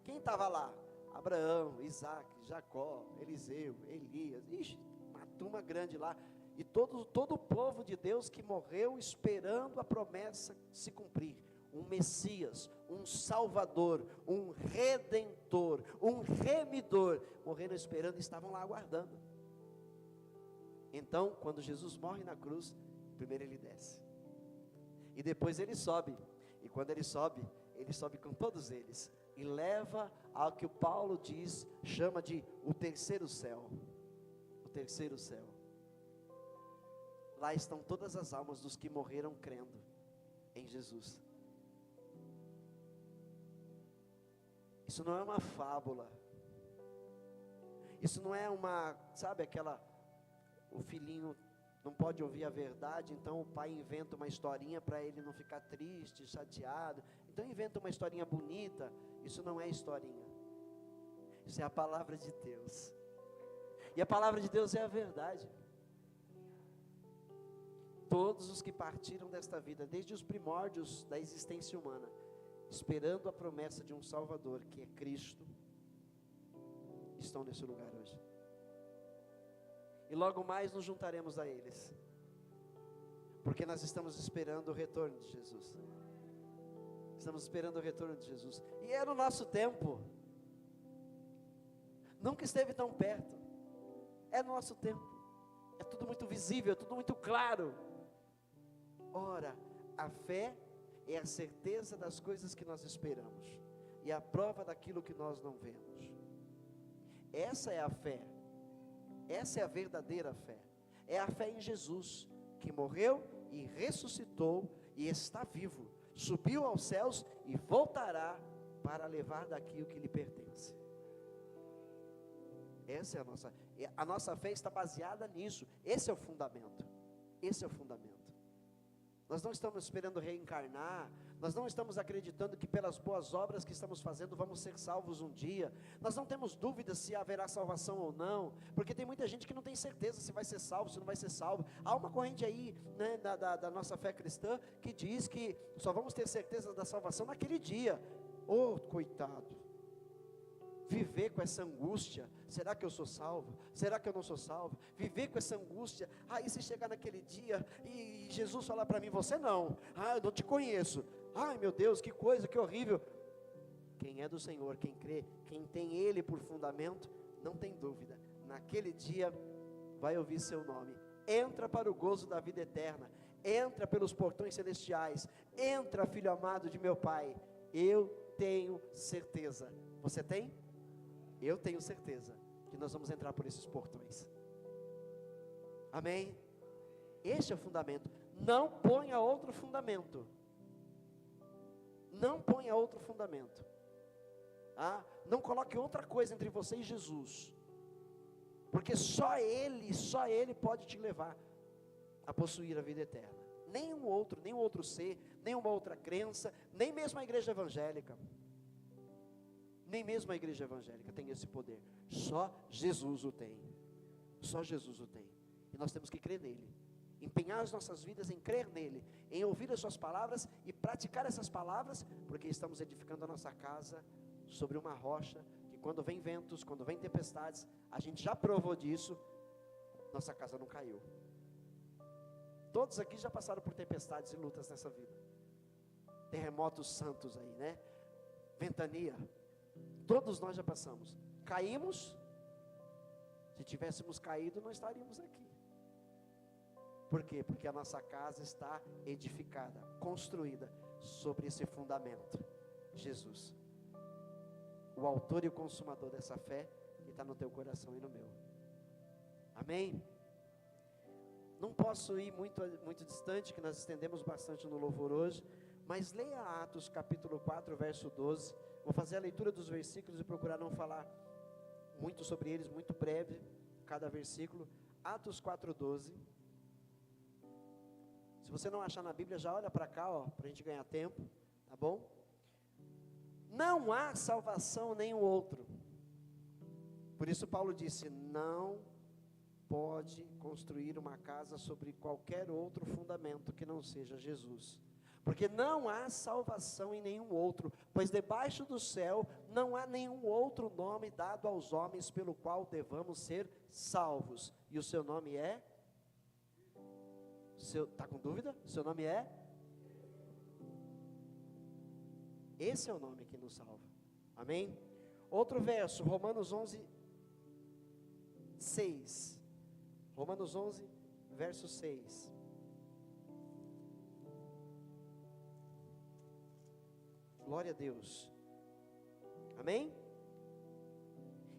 Quem estava lá? Abraão, Isaac, Jacó, Eliseu, Elias. Ixi, uma turma grande lá. E todo o povo de Deus que morreu esperando a promessa se cumprir. Um Messias, um Salvador, um Redentor, um Remidor. Morreram esperando e estavam lá aguardando. Então, quando Jesus morre na cruz, primeiro Ele desce. E depois Ele sobe. E quando Ele sobe com todos eles. E leva ao que o Paulo diz, chama de o terceiro céu. O terceiro céu. Lá estão todas as almas dos que morreram crendo em Jesus. Isso não é uma fábula. Isso não é o filhinho não pode ouvir a verdade, então o pai inventa uma historinha para ele não ficar triste, chateado. Então inventa uma historinha bonita. Isso não é historinha. Isso é a palavra de Deus. E a palavra de Deus é a verdade. Todos os que partiram desta vida, desde os primórdios da existência humana, esperando a promessa de um Salvador, que é Cristo, estão nesse lugar hoje. E logo mais nos juntaremos a eles, porque nós estamos esperando o retorno de Jesus. Estamos esperando o retorno de Jesus. E é no nosso tempo. Nunca esteve tão perto. É no nosso tempo. É tudo muito visível, é tudo muito claro. Ora, a fé é a certeza das coisas que nós esperamos e a prova daquilo que nós não vemos. Essa é a fé. Essa é a verdadeira fé. É a fé em Jesus, que morreu e ressuscitou e está vivo. subiu aos céus e voltará para levar daqui o que lhe pertence. Essa é a nossa fé está baseada nisso. Esse é o fundamento. Esse é o fundamento. Nós não estamos esperando reencarnar, nós não estamos acreditando que pelas boas obras que estamos fazendo vamos ser salvos um dia. Nós não temos dúvidas se haverá salvação ou não, porque tem muita gente que não tem certeza se vai ser salvo, se não vai ser salvo. Há uma corrente aí, né, da nossa fé cristã, que diz que só vamos ter certeza da salvação naquele dia. Oh, coitado! Viver com essa angústia, será que eu sou salvo? Será que eu não sou salvo? Viver com essa angústia, aí se chegar naquele dia e Jesus falar para mim, você não, eu não te conheço, ai meu Deus, que coisa, que horrível. Quem é do Senhor, quem crê, quem tem Ele por fundamento, não tem dúvida, naquele dia vai ouvir seu nome, entra para o gozo da vida eterna, entra pelos portões celestiais, entra, filho amado de meu Pai. Eu tenho certeza, você tem? Eu tenho certeza que nós vamos entrar por esses portões. Amém? Este é o fundamento. Não ponha outro fundamento. Não ponha outro fundamento. Não coloque outra coisa entre você e Jesus. Porque só Ele pode te levar a possuir a vida eterna. Nenhum outro ser, nenhuma outra crença, nem mesmo a igreja evangélica. Nem mesmo a igreja evangélica tem esse poder. Só Jesus o tem. Só Jesus o tem. E nós temos que crer nele. Empenhar as nossas vidas em crer nele, em ouvir as suas palavras e praticar essas palavras, porque estamos edificando a nossa casa sobre uma rocha, que quando vem ventos, quando vem tempestades, a gente já provou disso, nossa casa não caiu. Todos aqui já passaram por tempestades e lutas nessa vida. Terremotos santos aí, né? Ventania. Todos nós já passamos. Caímos. Se tivéssemos caído, não estaríamos aqui. Por quê? Porque a nossa casa está edificada, construída sobre esse fundamento, Jesus, o autor e o consumador dessa fé, que está no teu coração e no meu. Amém? Não posso ir muito distante, que nós estendemos bastante no louvor hoje, mas leia Atos capítulo 4, verso 12, vou fazer a leitura dos versículos e procurar não falar muito sobre eles, muito breve, cada versículo. Atos 4, 12, se você não achar na Bíblia, já olha para cá, para a gente ganhar tempo, tá bom? Não há salvação nenhum outro, por isso Paulo disse, não pode construir uma casa sobre qualquer outro fundamento que não seja Jesus, porque não há salvação em nenhum outro, pois debaixo do céu não há nenhum outro nome dado aos homens pelo qual devamos ser salvos, e o seu nome é? Está com dúvida? O seu nome é? Esse é o nome que nos salva, amém? Outro verso, Romanos 11, 6, Romanos 11, verso 6, glória a Deus, amém?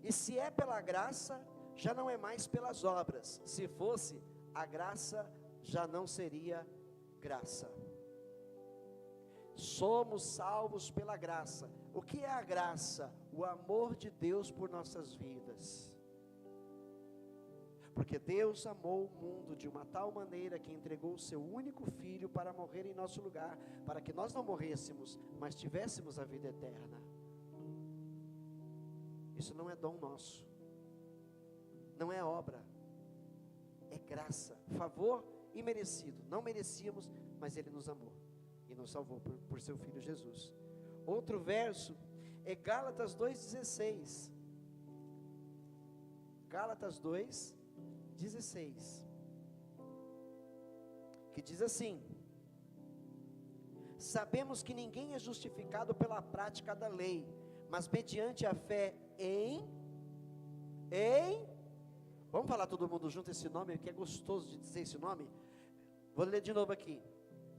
E se é pela graça, já não é mais pelas obras, se fosse, a graça já não seria graça. Somos salvos pela graça. O que é a graça? O amor de Deus por nossas vidas. Porque Deus amou o mundo de uma tal maneira que entregou o seu único filho para morrer em nosso lugar, para que nós não morrêssemos, mas tivéssemos a vida eterna. Isso não é dom nosso, não é obra, é graça, favor imerecido. Não merecíamos, mas Ele nos amou e nos salvou por seu Filho Jesus. Outro verso é Gálatas 2,16. Gálatas 2,16, que diz assim: sabemos que ninguém é justificado pela prática da lei, mas mediante a fé vamos falar todo mundo junto esse nome, que é gostoso de dizer esse nome. Vou ler de novo aqui.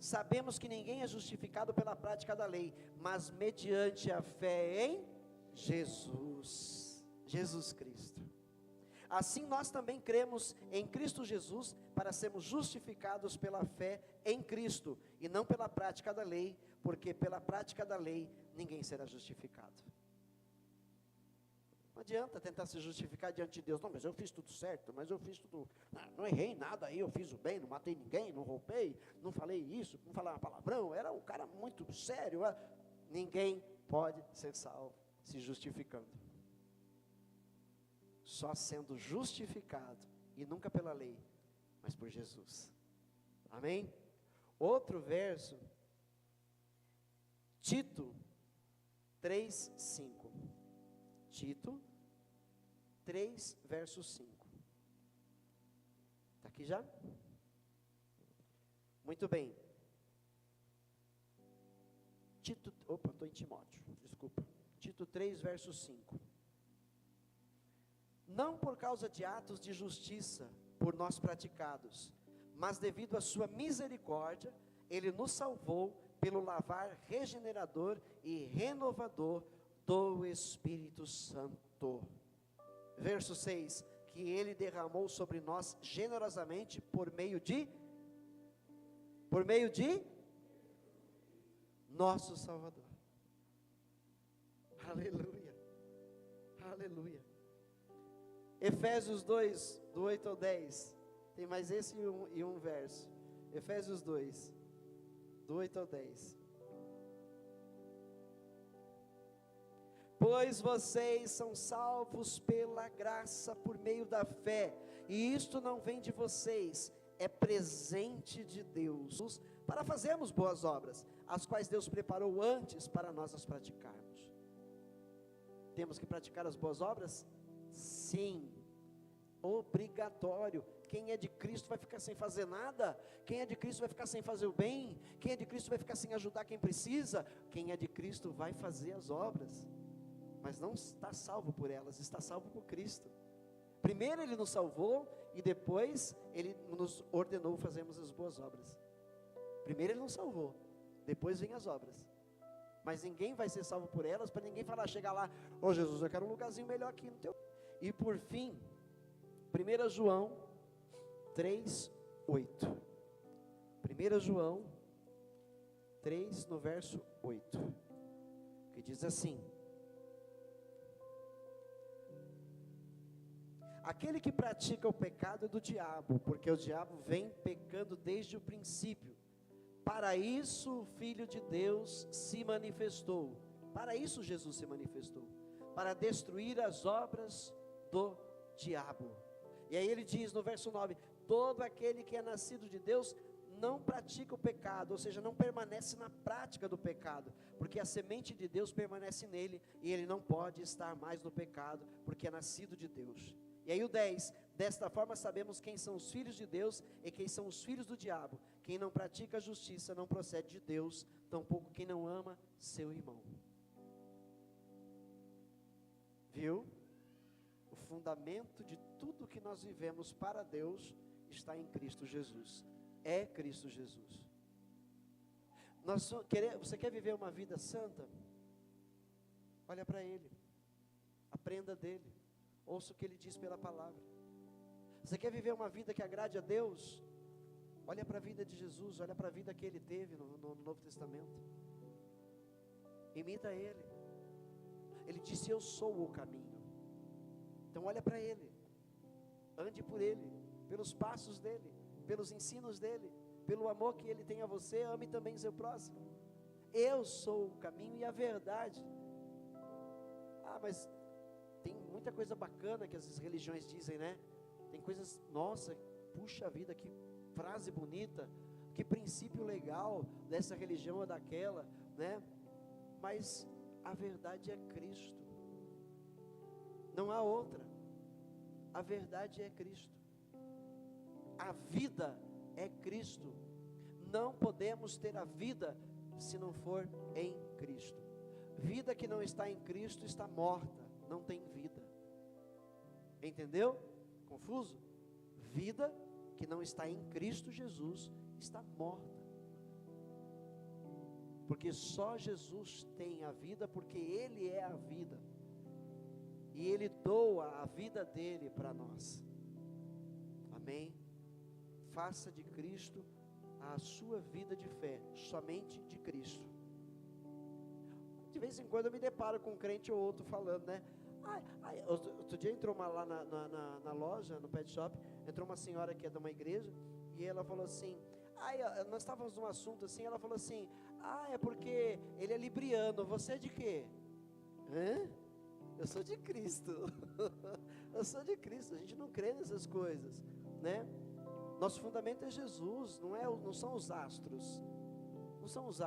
Sabemos que ninguém é justificado pela prática da lei, mas mediante a fé em Jesus Cristo. Assim nós também cremos em Cristo Jesus para sermos justificados pela fé em Cristo e não pela prática da lei, porque pela prática da lei ninguém será justificado. Não adianta tentar se justificar diante de Deus. Não, mas eu fiz tudo certo, mas eu fiz tudo, não errei nada aí, eu fiz o bem, não matei ninguém, não roubei, não falei isso, não falei uma palavrão, era um cara muito sério. Ninguém pode ser salvo se justificando. Só sendo justificado, e nunca pela lei, mas por Jesus. Amém? Outro verso, Tito 3:5. Tito 3, verso 5. Está aqui já? Muito bem. Estou em Timóteo, desculpa. Tito 3, verso 5. Não por causa de atos de justiça por nós praticados, mas devido à sua misericórdia, Ele nos salvou pelo lavar regenerador e renovador do Espírito Santo. Verso 6, que Ele derramou sobre nós generosamente por meio de nosso Salvador. Aleluia, aleluia. Efésios 2, do 8 ao 10, tem mais esse e um verso. Efésios 2, do 8 ao 10. Pois vocês são salvos pela graça por meio da fé, e isto não vem de vocês, é presente de Deus, para fazermos boas obras, as quais Deus preparou antes para nós as praticarmos. Temos que praticar as boas obras? Sim, obrigatório. Quem é de Cristo vai ficar sem fazer nada? Quem é de Cristo vai ficar sem fazer o bem? Quem é de Cristo vai ficar sem ajudar quem precisa? Quem é de Cristo vai fazer as obras, mas não está salvo por elas, está salvo por Cristo. Primeiro Ele nos salvou e depois Ele nos ordenou fazermos as boas obras. Primeiro Ele nos salvou, depois vem as obras. Mas ninguém vai ser salvo por elas, para ninguém falar, chegar lá, ô Jesus, eu quero um lugarzinho melhor aqui no teu. E por fim, 1 João 3, 8. 1 João 3, no verso 8, que diz assim: aquele que pratica o pecado é do diabo, porque o diabo vem pecando desde o princípio. Para isso o Filho de Deus se manifestou. Para isso Jesus se manifestou, para destruir as obras do diabo. E aí ele diz no verso 9: todo aquele que é nascido de Deus não pratica o pecado, ou seja, não permanece na prática do pecado, porque a semente de Deus permanece nele, e ele não pode estar mais no pecado, porque é nascido de Deus. E aí o 10, desta forma sabemos quem são os filhos de Deus e quem são os filhos do diabo. Quem não pratica a justiça não procede de Deus, tampouco quem não ama seu irmão. Viu? O fundamento de tudo que nós vivemos para Deus está em Cristo Jesus. É Cristo Jesus. Você quer viver uma vida santa? Olha para Ele, aprenda dEle, ouça o que Ele diz pela palavra. Você quer viver uma vida que agrade a Deus? Olha para a vida de Jesus, olha para a vida que Ele teve no Novo Testamento. Imita Ele. Ele disse: eu sou o caminho. Então olha para Ele, ande por Ele, pelos passos dEle, pelos ensinos dEle, pelo amor que Ele tem a você, ame também seu próximo. Eu sou o caminho e a verdade. Mas tem muita coisa bacana que as religiões dizem, né? Tem coisas, nossa, puxa vida, que frase bonita, que princípio legal dessa religião ou daquela, né? Mas a verdade é Cristo, não há outra. A verdade é Cristo, a vida é Cristo. Não podemos ter a vida se não for em Cristo. Vida que não está em Cristo está morta, não tem vida. Entendeu? Confuso? Vida que não está em Cristo Jesus está morta. Porque só Jesus tem a vida, porque Ele é a vida. e Ele doa a vida dele para nós. Amém? Faça de Cristo a sua vida de fé, somente de Cristo. De vez em quando eu me deparo com um crente ou outro falando, né? Outro dia entrou uma lá na loja, no pet shop, entrou uma senhora que é de uma igreja, e ela falou assim, nós estávamos num assunto assim, ela falou assim, é porque ele é libriano, você é de quê? Eu sou de Cristo. Eu sou de Cristo, a gente não crê nessas coisas, né? Nosso fundamento é Jesus, não são os astros. Não são os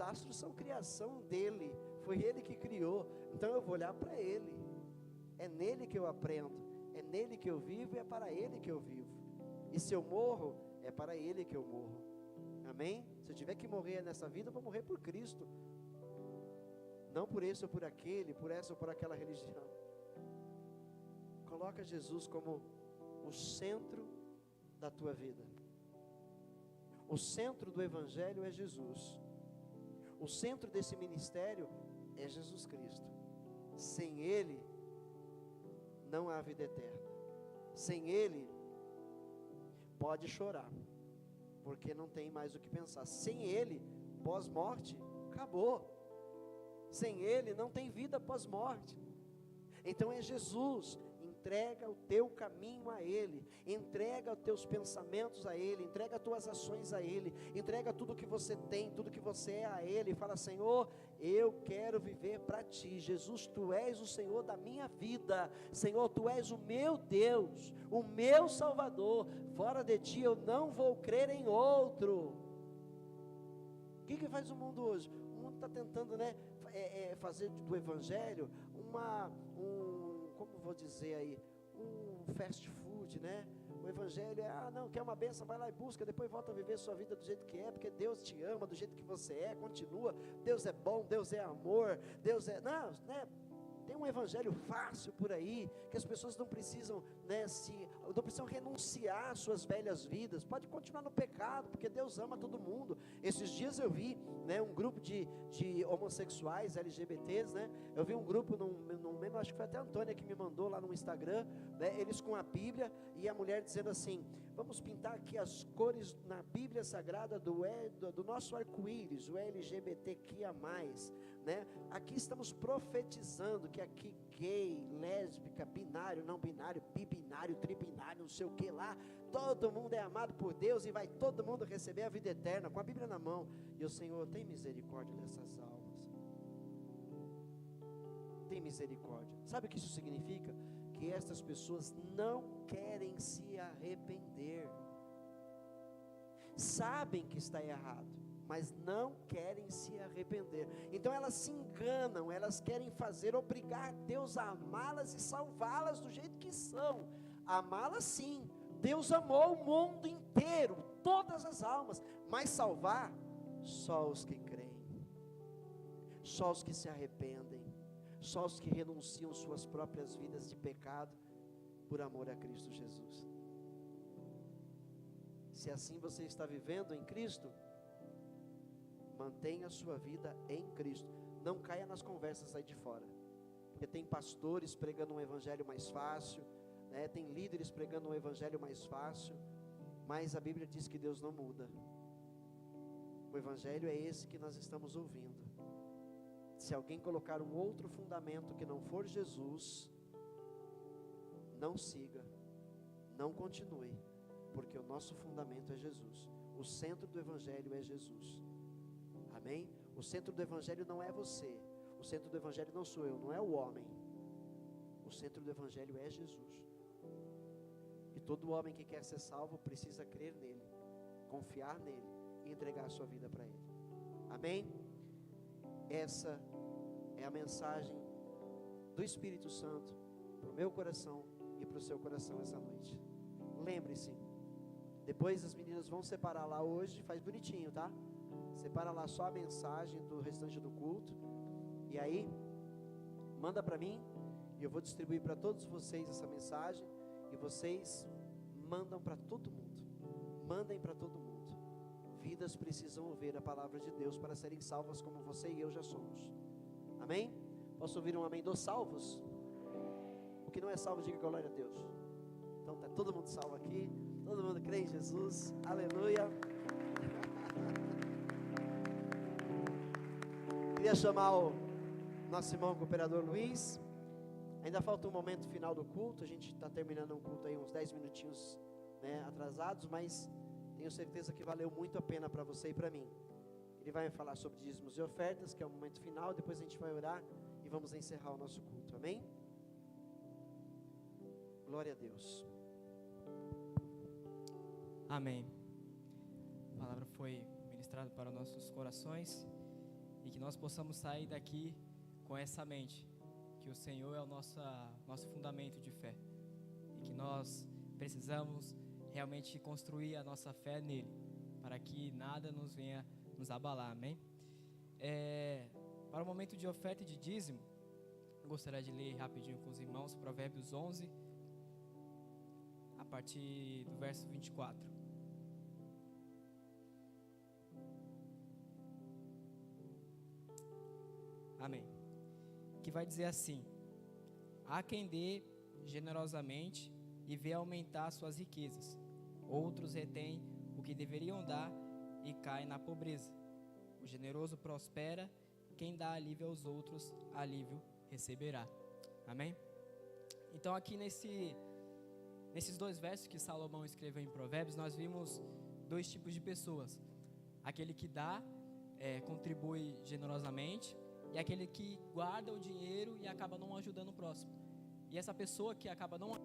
astros são criação dele, foi ele que criou, então eu vou olhar para ele, é nele que eu aprendo, é nele que eu vivo e é para ele que eu vivo, e se eu morro, é para ele que eu morro, amém? Se eu tiver que morrer nessa vida, eu vou morrer por Cristo, não por esse ou por aquele, por essa ou por aquela religião. Coloca Jesus como o centro da tua vida. O centro do Evangelho é Jesus. O centro desse ministério é Jesus Cristo. Sem Ele, não há vida eterna. Sem Ele, pode chorar, porque não tem mais o que pensar. Sem Ele, pós-morte, acabou. Sem Ele, não tem vida pós-morte. Então é Jesus. Entrega o teu caminho a Ele, entrega os teus pensamentos a Ele, entrega as tuas ações a Ele, entrega tudo que você tem, tudo que você é a Ele, e fala: Senhor, eu quero viver para Ti. Jesus, Tu és o Senhor da minha vida. Senhor, Tu és o meu Deus, o meu Salvador. Fora de Ti eu não vou crer em outro. O que faz o mundo hoje? O mundo está tentando, né, fazer do Evangelho como vou dizer aí, um fast food, né? O Evangelho é, não, quer uma bênção, vai lá e busca, depois volta a viver sua vida do jeito que é, porque Deus te ama do jeito que você é, continua, Deus é bom, Deus é amor, Deus é, não, né? Tem um evangelho fácil por aí, que as pessoas não precisam, né, não precisam renunciar às suas velhas vidas, pode continuar no pecado, porque Deus ama todo mundo. Esses dias eu vi, né, um grupo de homossexuais, LGBTs, né, eu vi um grupo, acho que foi até a Antônia que me mandou lá no Instagram, né, eles com a Bíblia, e a mulher dizendo assim: vamos pintar aqui as cores na Bíblia Sagrada do nosso arco-íris, o LGBTQIA+, né? Aqui estamos profetizando que aqui gay, lésbica, binário, não binário, bibinário, tribinário, não sei o que lá, todo mundo é amado por Deus e vai todo mundo receber a vida eterna, com a Bíblia na mão. E o Senhor, tem misericórdia dessas almas, tem misericórdia. Sabe o que isso significa? Que estas pessoas não querem se arrepender, sabem que está errado, mas não querem se arrepender. Então elas se enganam, elas querem obrigar Deus a amá-las e salvá-las do jeito que são. Amá-las sim, Deus amou o mundo inteiro, todas as almas, mas salvar só os que creem, só os que se arrependem, só os que renunciam suas próprias vidas de pecado por amor a Cristo Jesus. Se assim você está vivendo em Cristo, mantenha a sua vida em Cristo. Não caia nas conversas aí de fora, porque tem pastores pregando um evangelho mais fácil, né? Tem líderes pregando um evangelho mais fácil, mas a Bíblia diz que Deus não muda. O evangelho é esse que nós estamos ouvindo. Se alguém colocar um outro fundamento que não for Jesus, não siga, não continue, porque o nosso fundamento é Jesus. O centro do evangelho é Jesus. Amém? O centro do evangelho não é você, o centro do evangelho não sou eu, não é o homem. O centro do evangelho é Jesus. E todo homem que quer ser salvo precisa crer nele, confiar nele e entregar a sua vida para ele. Amém? Essa é a mensagem do Espírito Santo para o meu coração e para o seu coração essa noite. Lembre-se, depois as meninas vão separar lá hoje, faz bonitinho, tá? Separa lá só a mensagem do restante do culto, e aí manda para mim, e eu vou distribuir para todos vocês essa mensagem, e vocês mandam para todo mundo, mandem para todo mundo. Vidas precisam ouvir a palavra de Deus para serem salvas como você e eu já somos. Amém? Posso ouvir um amém dos salvos? O que não é salvo, diga glória a Deus. Então está todo mundo salvo aqui. Todo mundo crê em Jesus. Aleluia. Queria chamar o nosso irmão cooperador Luiz. Ainda falta um momento final do culto. A gente está terminando um culto aí uns 10 minutinhos, né, atrasados, mas tenho certeza que valeu muito a pena para você e para mim. Ele vai falar sobre dízimos e ofertas, que é o momento final. Depois a gente vai orar e vamos encerrar o nosso culto. Amém? Glória a Deus. Amém. A palavra foi ministrada para nossos corações e que nós possamos sair daqui com essa mente, que o Senhor é o nosso fundamento de fé e que nós precisamos realmente construir a nossa fé nele, para que nada nos venha nos abalar. Amém? Para o momento de oferta e de dízimo, eu gostaria de ler rapidinho com os irmãos Provérbios 11, a partir do verso 24. Amém. Que vai dizer assim: há quem dê generosamente e vê aumentar suas riquezas, outros retêm o que deveriam dar e caem na pobreza. O generoso prospera, quem dá alívio aos outros, alívio receberá. Amém? Então aqui nesses dois versos que Salomão escreveu em Provérbios, nós vimos dois tipos de pessoas: aquele que dá, contribui generosamente, e aquele que guarda o dinheiro e acaba não ajudando o próximo. E essa pessoa que acaba não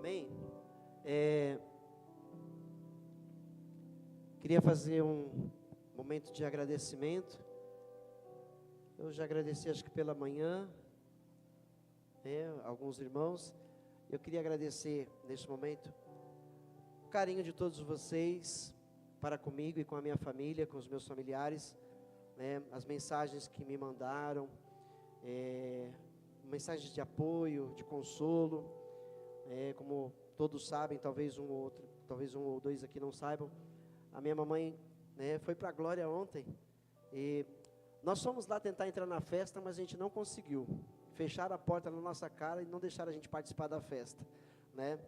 Amém? Queria fazer um momento de agradecimento. Eu já agradeci, acho que pela manhã, alguns irmãos. Eu queria agradecer neste momento o carinho de todos vocês para comigo e com a minha família, com os meus familiares, as mensagens que me mandaram, mensagens de apoio, de consolo. Como todos sabem, talvez um ou dois aqui não saibam, a minha mamãe, né, foi para a glória ontem, e nós fomos lá tentar entrar na festa, mas a gente não conseguiu. Fecharam a porta na nossa cara e não deixaram a gente participar da festa, né?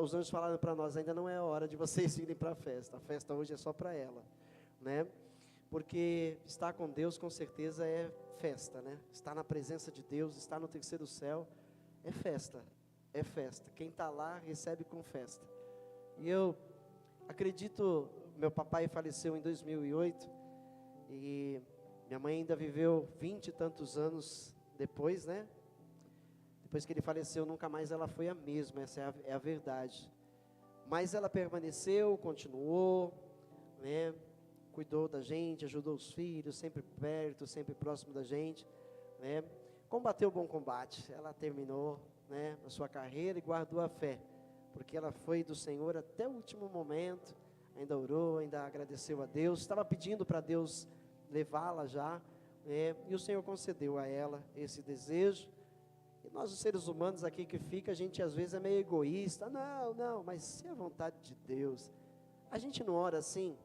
Os anjos falaram para nós: ainda não é a hora de vocês irem para a festa hoje é só para ela, né? Porque estar com Deus com certeza é festa, né? Estar na presença de Deus, estar no terceiro céu é festa, é festa. Quem está lá recebe com festa. E eu acredito, meu papai faleceu em 2008 e minha mãe ainda viveu 20 e tantos anos depois, né? Depois que ele faleceu, nunca mais ela foi a mesma, essa é a verdade. Mas ela permaneceu, continuou, né? Cuidou da gente, ajudou os filhos, sempre perto, sempre próximo da gente, né? Combateu o bom combate. Ela terminou, né, a sua carreira e guardou a fé, porque ela foi do Senhor até o último momento, ainda orou, ainda agradeceu a Deus, estava pedindo para Deus levá-la já, e o Senhor concedeu a ela esse desejo. E nós, os seres humanos aqui que fica, a gente às vezes é meio egoísta. Não, mas se é a vontade de Deus, a gente não ora assim: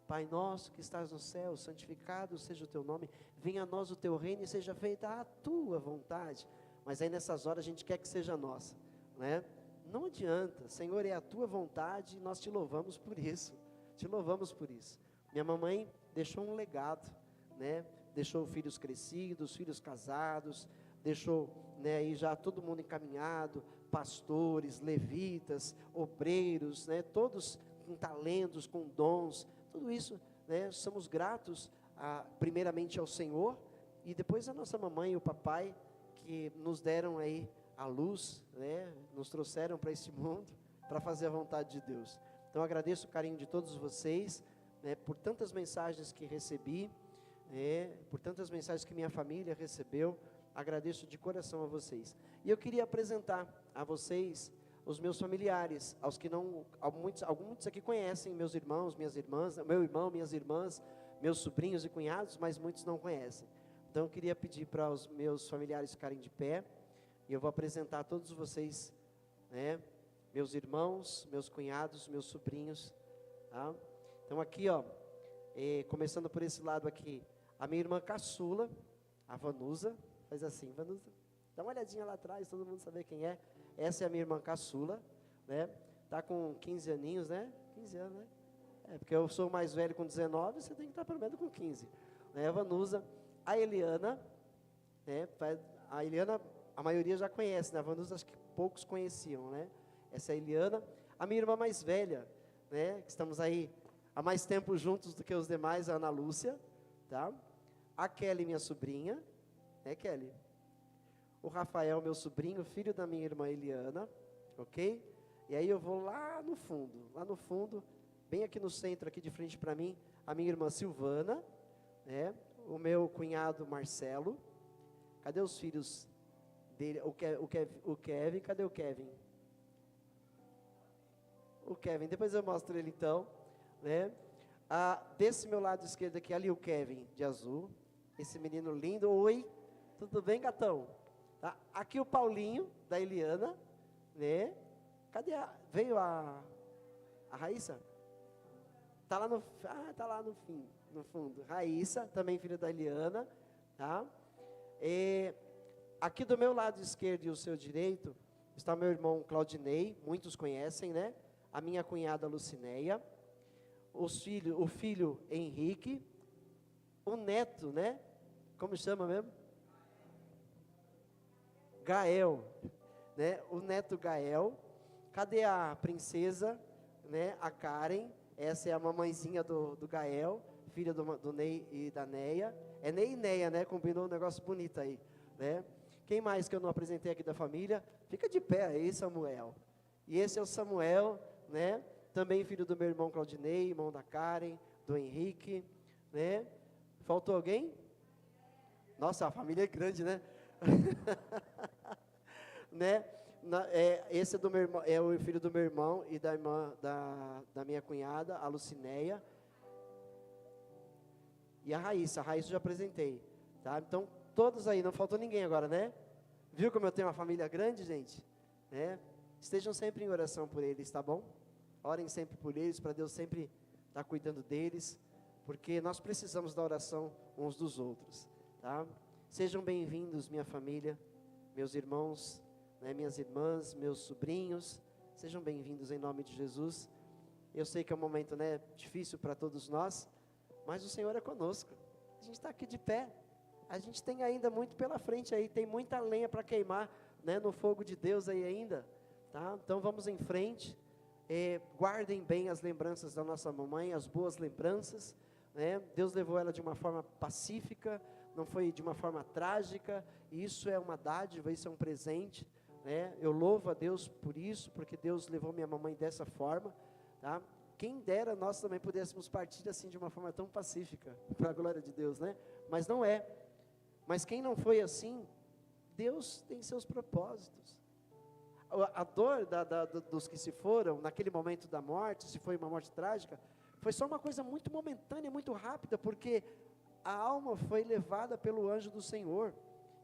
Pai nosso que estás no céu, santificado seja o teu nome, venha a nós o teu reino e seja feita a tua vontade. Mas aí nessas horas a gente quer que seja nossa, né? Não adianta, Senhor, é a tua vontade e nós te louvamos por isso, Minha mamãe deixou um legado, né? Deixou filhos crescidos, filhos casados, deixou, né, aí já todo mundo encaminhado, pastores, levitas, obreiros, né? Todos com talentos, com dons, tudo isso, né? Somos gratos primeiramente ao Senhor e depois a nossa mamãe e o papai, que nos deram aí a luz, né? Nos trouxeram para este mundo, para fazer a vontade de Deus. Então agradeço o carinho de todos vocês, né? Por tantas mensagens que recebi, por tantas mensagens que minha família recebeu, agradeço de coração a vocês. E eu queria apresentar a vocês os meus familiares, alguns aqui conhecem meus irmãos, minhas irmãs, meu irmão, minhas irmãs, meus sobrinhos e cunhados, mas muitos não conhecem. Então eu queria pedir para os meus familiares ficarem de pé, e eu vou apresentar a todos vocês, né? Meus irmãos, meus cunhados, meus sobrinhos, tá? Então aqui, ó, começando por esse lado aqui, a minha irmã caçula, a Vanusa, faz assim, Vanusa, dá uma olhadinha lá atrás, todo mundo saber quem é. Essa é a minha irmã caçula, né? Tá com 15 aninhos, né? 15 anos, né? Porque eu sou mais velho com 19, você tem que estar pelo menos com 15, né? A Vanusa, a Eliana, né? A Eliana, a maioria já conhece, né? A Vanusa acho que poucos conheciam, né? Essa é a Eliana. A minha irmã mais velha, né? Que estamos aí há mais tempo juntos do que os demais, a Ana Lúcia, tá? A Kelly, minha sobrinha, né, Kelly? O Rafael, meu sobrinho, filho da minha irmã Eliana, ok? E aí eu vou lá no fundo, bem aqui no centro, aqui de frente para mim, a minha irmã Silvana, né? O meu cunhado Marcelo. Cadê os filhos dele? O Kevin, cadê o Kevin? O Kevin, depois eu mostro ele então, né? Desse meu lado esquerdo aqui, ali o Kevin, de azul, esse menino lindo. Oi, tudo bem, gatão? Tá? Aqui o Paulinho, da Eliana, né? Cadê veio a Raíssa? Tá lá no fundo. Raíssa, também filha da Eliana, tá? Aqui do meu lado esquerdo e o seu direito, está meu irmão Claudinei, muitos conhecem, né? A minha cunhada Lucinéia, o filho Henrique, o neto, né? Como chama mesmo? Gael, né? O neto Gael. Cadê a princesa, né? A Karen. Essa é a mamãezinha do Gael, filha do Ney e da Neia. É Ney e Neia, né? Combinou um negócio bonito aí, né? Quem mais que eu não apresentei aqui da família? Fica de pé aí, Samuel. E esse é o Samuel, né? Também filho do meu irmão Claudinei, irmão da Karen, do Henrique, né? Faltou alguém? Nossa, a família é grande, né? Né? Esse é do meu irmão, é o filho do meu irmão e da irmã da minha cunhada, a Lucinéia. E a Raíssa eu já apresentei, tá? Então, todos aí, não faltou ninguém agora, né? Viu como eu tenho uma família grande, gente? Estejam sempre em oração por eles, tá bom? Orem sempre por eles, para Deus sempre estar cuidando deles, porque nós precisamos da oração uns dos outros, tá? Sejam bem-vindos, minha família, meus irmãos, minhas irmãs, meus sobrinhos, sejam bem-vindos em nome de Jesus. Eu sei que é um momento, difícil para todos nós, mas o Senhor é conosco. A gente está aqui de pé, a gente tem ainda muito pela frente aí, tem muita lenha para queimar, no fogo de Deus aí ainda, tá? Então vamos em frente, guardem bem as lembranças da nossa mamãe, as boas lembranças, Deus levou ela de uma forma pacífica, não foi de uma forma trágica, e isso é uma dádiva, isso é um presente, eu louvo a Deus por isso, porque Deus levou minha mamãe dessa forma, tá? Quem dera nós também pudéssemos partir assim de uma forma tão pacífica, para a glória de Deus, mas não é. Mas quem não foi assim, Deus tem seus propósitos. A dor dos que se foram, naquele momento da morte, se foi uma morte trágica, foi só uma coisa muito momentânea, muito rápida, porque a alma foi levada pelo anjo do Senhor.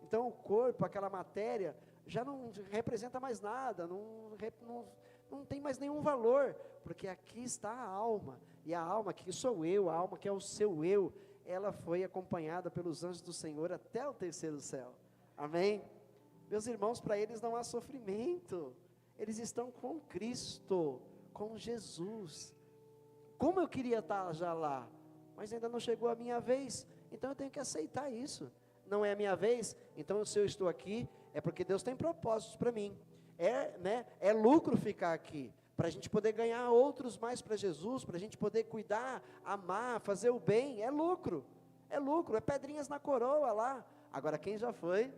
Então o corpo, aquela matéria, já não representa mais nada, não tem mais nenhum valor, porque aqui está a alma, e a alma que sou eu, a alma que é o seu eu, ela foi acompanhada pelos anjos do Senhor até o terceiro céu, amém? Meus irmãos, para eles não há sofrimento, eles estão com Cristo, com Jesus. Como eu queria estar já lá, mas ainda não chegou a minha vez, então eu tenho que aceitar isso. Não é a minha vez, então se eu estou aqui, é porque Deus tem propósitos para mim. É lucro ficar aqui, para a gente poder ganhar outros mais para Jesus, para a gente poder cuidar, amar, fazer o bem, é lucro, é pedrinhas na coroa lá. Agora quem já foi,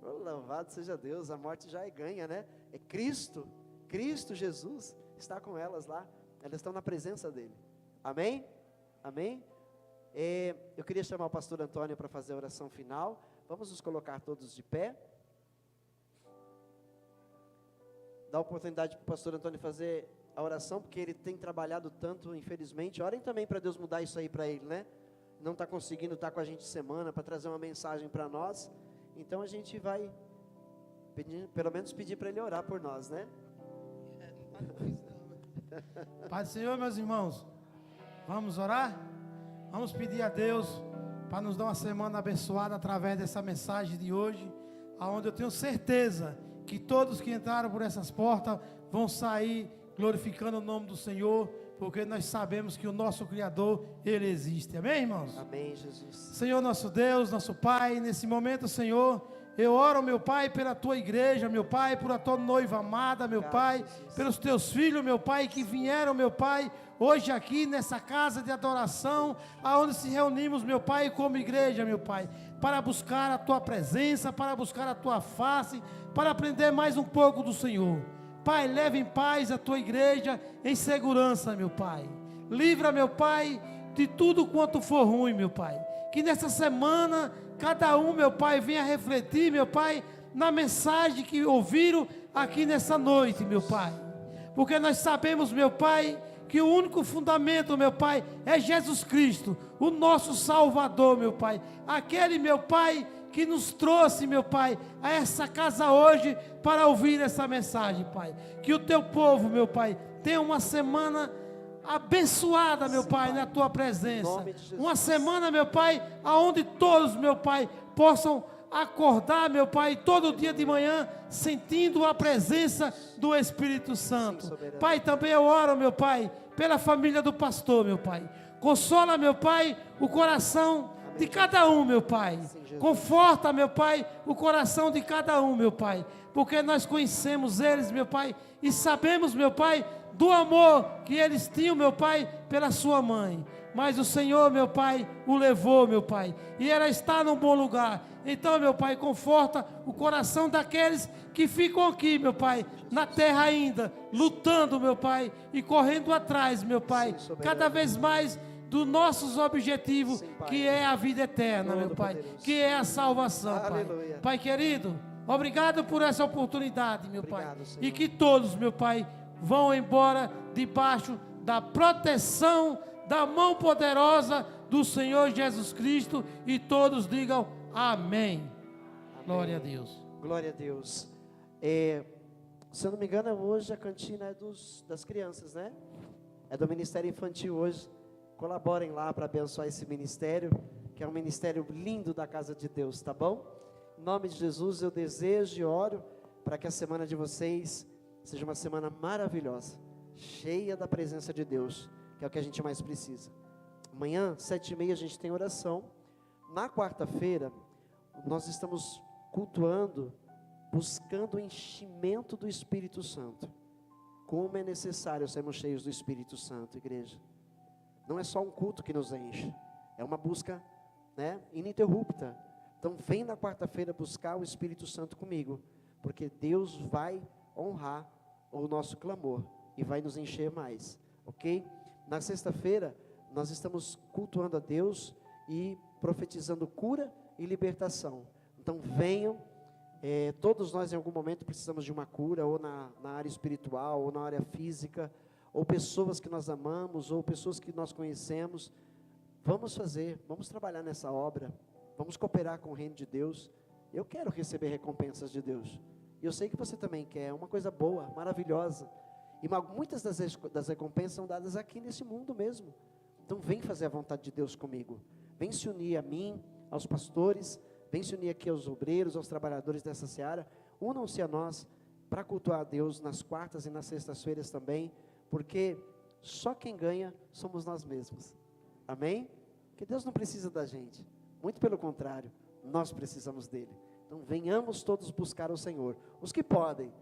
louvado seja Deus, a morte já é ganha, é Cristo Jesus, está com elas lá, elas estão na presença dEle, amém? Amém? Eu queria chamar o pastor Antônio para fazer a oração final, vamos nos colocar todos de pé, dá a oportunidade para o pastor Antônio fazer a oração, porque ele tem trabalhado tanto, infelizmente. Orem também para Deus mudar isso aí para ele, não está conseguindo estar com a gente semana, para trazer uma mensagem para nós, então a gente vai, pelo menos pedir para ele orar por nós, Pai do Senhor, meus irmãos, vamos orar? Vamos pedir a Deus para nos dar uma semana abençoada através dessa mensagem de hoje, aonde eu tenho certeza que todos que entraram por essas portas vão sair glorificando o nome do Senhor, porque nós sabemos que o nosso Criador, Ele existe, amém, irmãos? Amém, Jesus. Senhor nosso Deus, nosso Pai, nesse momento, Senhor, eu oro, meu Pai, pela Tua igreja, meu Pai, por a Tua noiva amada, meu Pai, pelos Teus filhos, meu Pai, que vieram, meu Pai, hoje aqui nessa casa de adoração, aonde se reunimos, meu Pai, como igreja, meu Pai, para buscar a Tua presença, para buscar a Tua face, para aprender mais um pouco do Senhor. Pai, leve em paz a Tua igreja, em segurança, meu Pai. Livra, meu Pai, de tudo quanto for ruim, meu Pai. Que nessa semana, cada um, meu Pai, venha refletir, meu Pai, na mensagem que ouviram aqui nessa noite, meu Pai. Porque nós sabemos, meu Pai, que o único fundamento, meu Pai, é Jesus Cristo, o nosso Salvador, meu Pai. Aquele, meu Pai, que nos trouxe, meu Pai, a essa casa hoje para ouvir essa mensagem, Pai. Que o Teu povo, meu Pai, tenha uma semana abençoada, meu Pai, na Tua presença. Uma semana, meu Pai, aonde todos, meu Pai, possam acordar, meu Pai, todo dia de manhã, sentindo a presença do Espírito Santo. Pai, também eu oro, meu Pai, pela família do pastor, meu Pai. Consola, meu Pai, o coração de cada um, meu Pai. Conforta, meu Pai, o coração de cada um, meu Pai. Porque nós conhecemos eles, meu Pai, e sabemos, meu Pai, do amor que eles tinham, meu Pai, pela sua mãe. Mas o Senhor, meu Pai, o levou, meu Pai, e ela está num bom lugar. Então, meu Pai, conforta o coração daqueles que ficam aqui, meu Pai, na terra ainda, lutando, meu Pai, e correndo atrás, meu Pai, cada vez mais dos nossos objetivos, sim, que é a vida eterna, meu Pai, poderoso, que é a salvação, Pai. Pai querido, obrigado por essa oportunidade, meu Pai, Senhor. E que todos, meu Pai, vão embora debaixo da proteção, da mão poderosa do Senhor Jesus Cristo, e todos digam amém. Glória a Deus. Glória a Deus. Se eu não me engano, hoje a cantina é das crianças, né? É do Ministério Infantil hoje. Colaborem lá para abençoar esse ministério, que é um ministério lindo da casa de Deus, tá bom? Em nome de Jesus, eu desejo e oro para que a semana de vocês seja uma semana maravilhosa, cheia da presença de Deus, que é o que a gente mais precisa. Amanhã, 7h30, a gente tem oração. Na quarta-feira, nós estamos cultuando, buscando o enchimento do Espírito Santo. Como é necessário sermos cheios do Espírito Santo, igreja. Não é só um culto que nos enche, é uma busca, né, ininterrupta. Então vem na quarta-feira buscar o Espírito Santo comigo, porque Deus vai honrar o nosso clamor e vai nos encher mais, ok? Na sexta-feira nós estamos cultuando a Deus e profetizando cura e libertação. Então venham, todos nós em algum momento precisamos de uma cura, ou na área espiritual, ou na área física, ou pessoas que nós amamos, ou pessoas que nós conhecemos. Vamos trabalhar nessa obra, vamos cooperar com o reino de Deus. Eu quero receber recompensas de Deus, e eu sei que você também quer, é uma coisa boa, maravilhosa, e muitas das recompensas são dadas aqui nesse mundo mesmo. Então vem fazer a vontade de Deus comigo, vem se unir a mim, aos pastores, vem se unir aqui aos obreiros, aos trabalhadores dessa seara. Unam-se a nós para cultuar a Deus nas quartas e nas sextas-feiras também, porque só quem ganha somos nós mesmos, amém? Porque Deus não precisa da gente, muito pelo contrário, nós precisamos dele. Então venhamos todos buscar o Senhor, os que podem,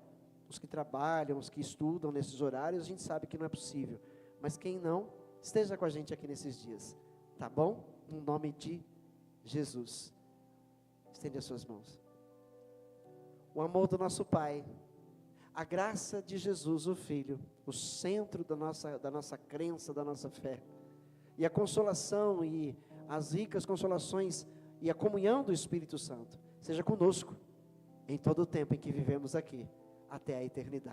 os que trabalham, os que estudam nesses horários, a gente sabe que não é possível, mas quem não, esteja com a gente aqui nesses dias, tá bom? Em nome de Jesus. Estende as suas mãos. O amor do nosso Pai, a graça de Jesus, o Filho, o centro da nossa crença, da nossa fé, e a consolação e as ricas consolações e a comunhão do Espírito Santo, seja conosco em todo o tempo em que vivemos aqui, até a eternidade.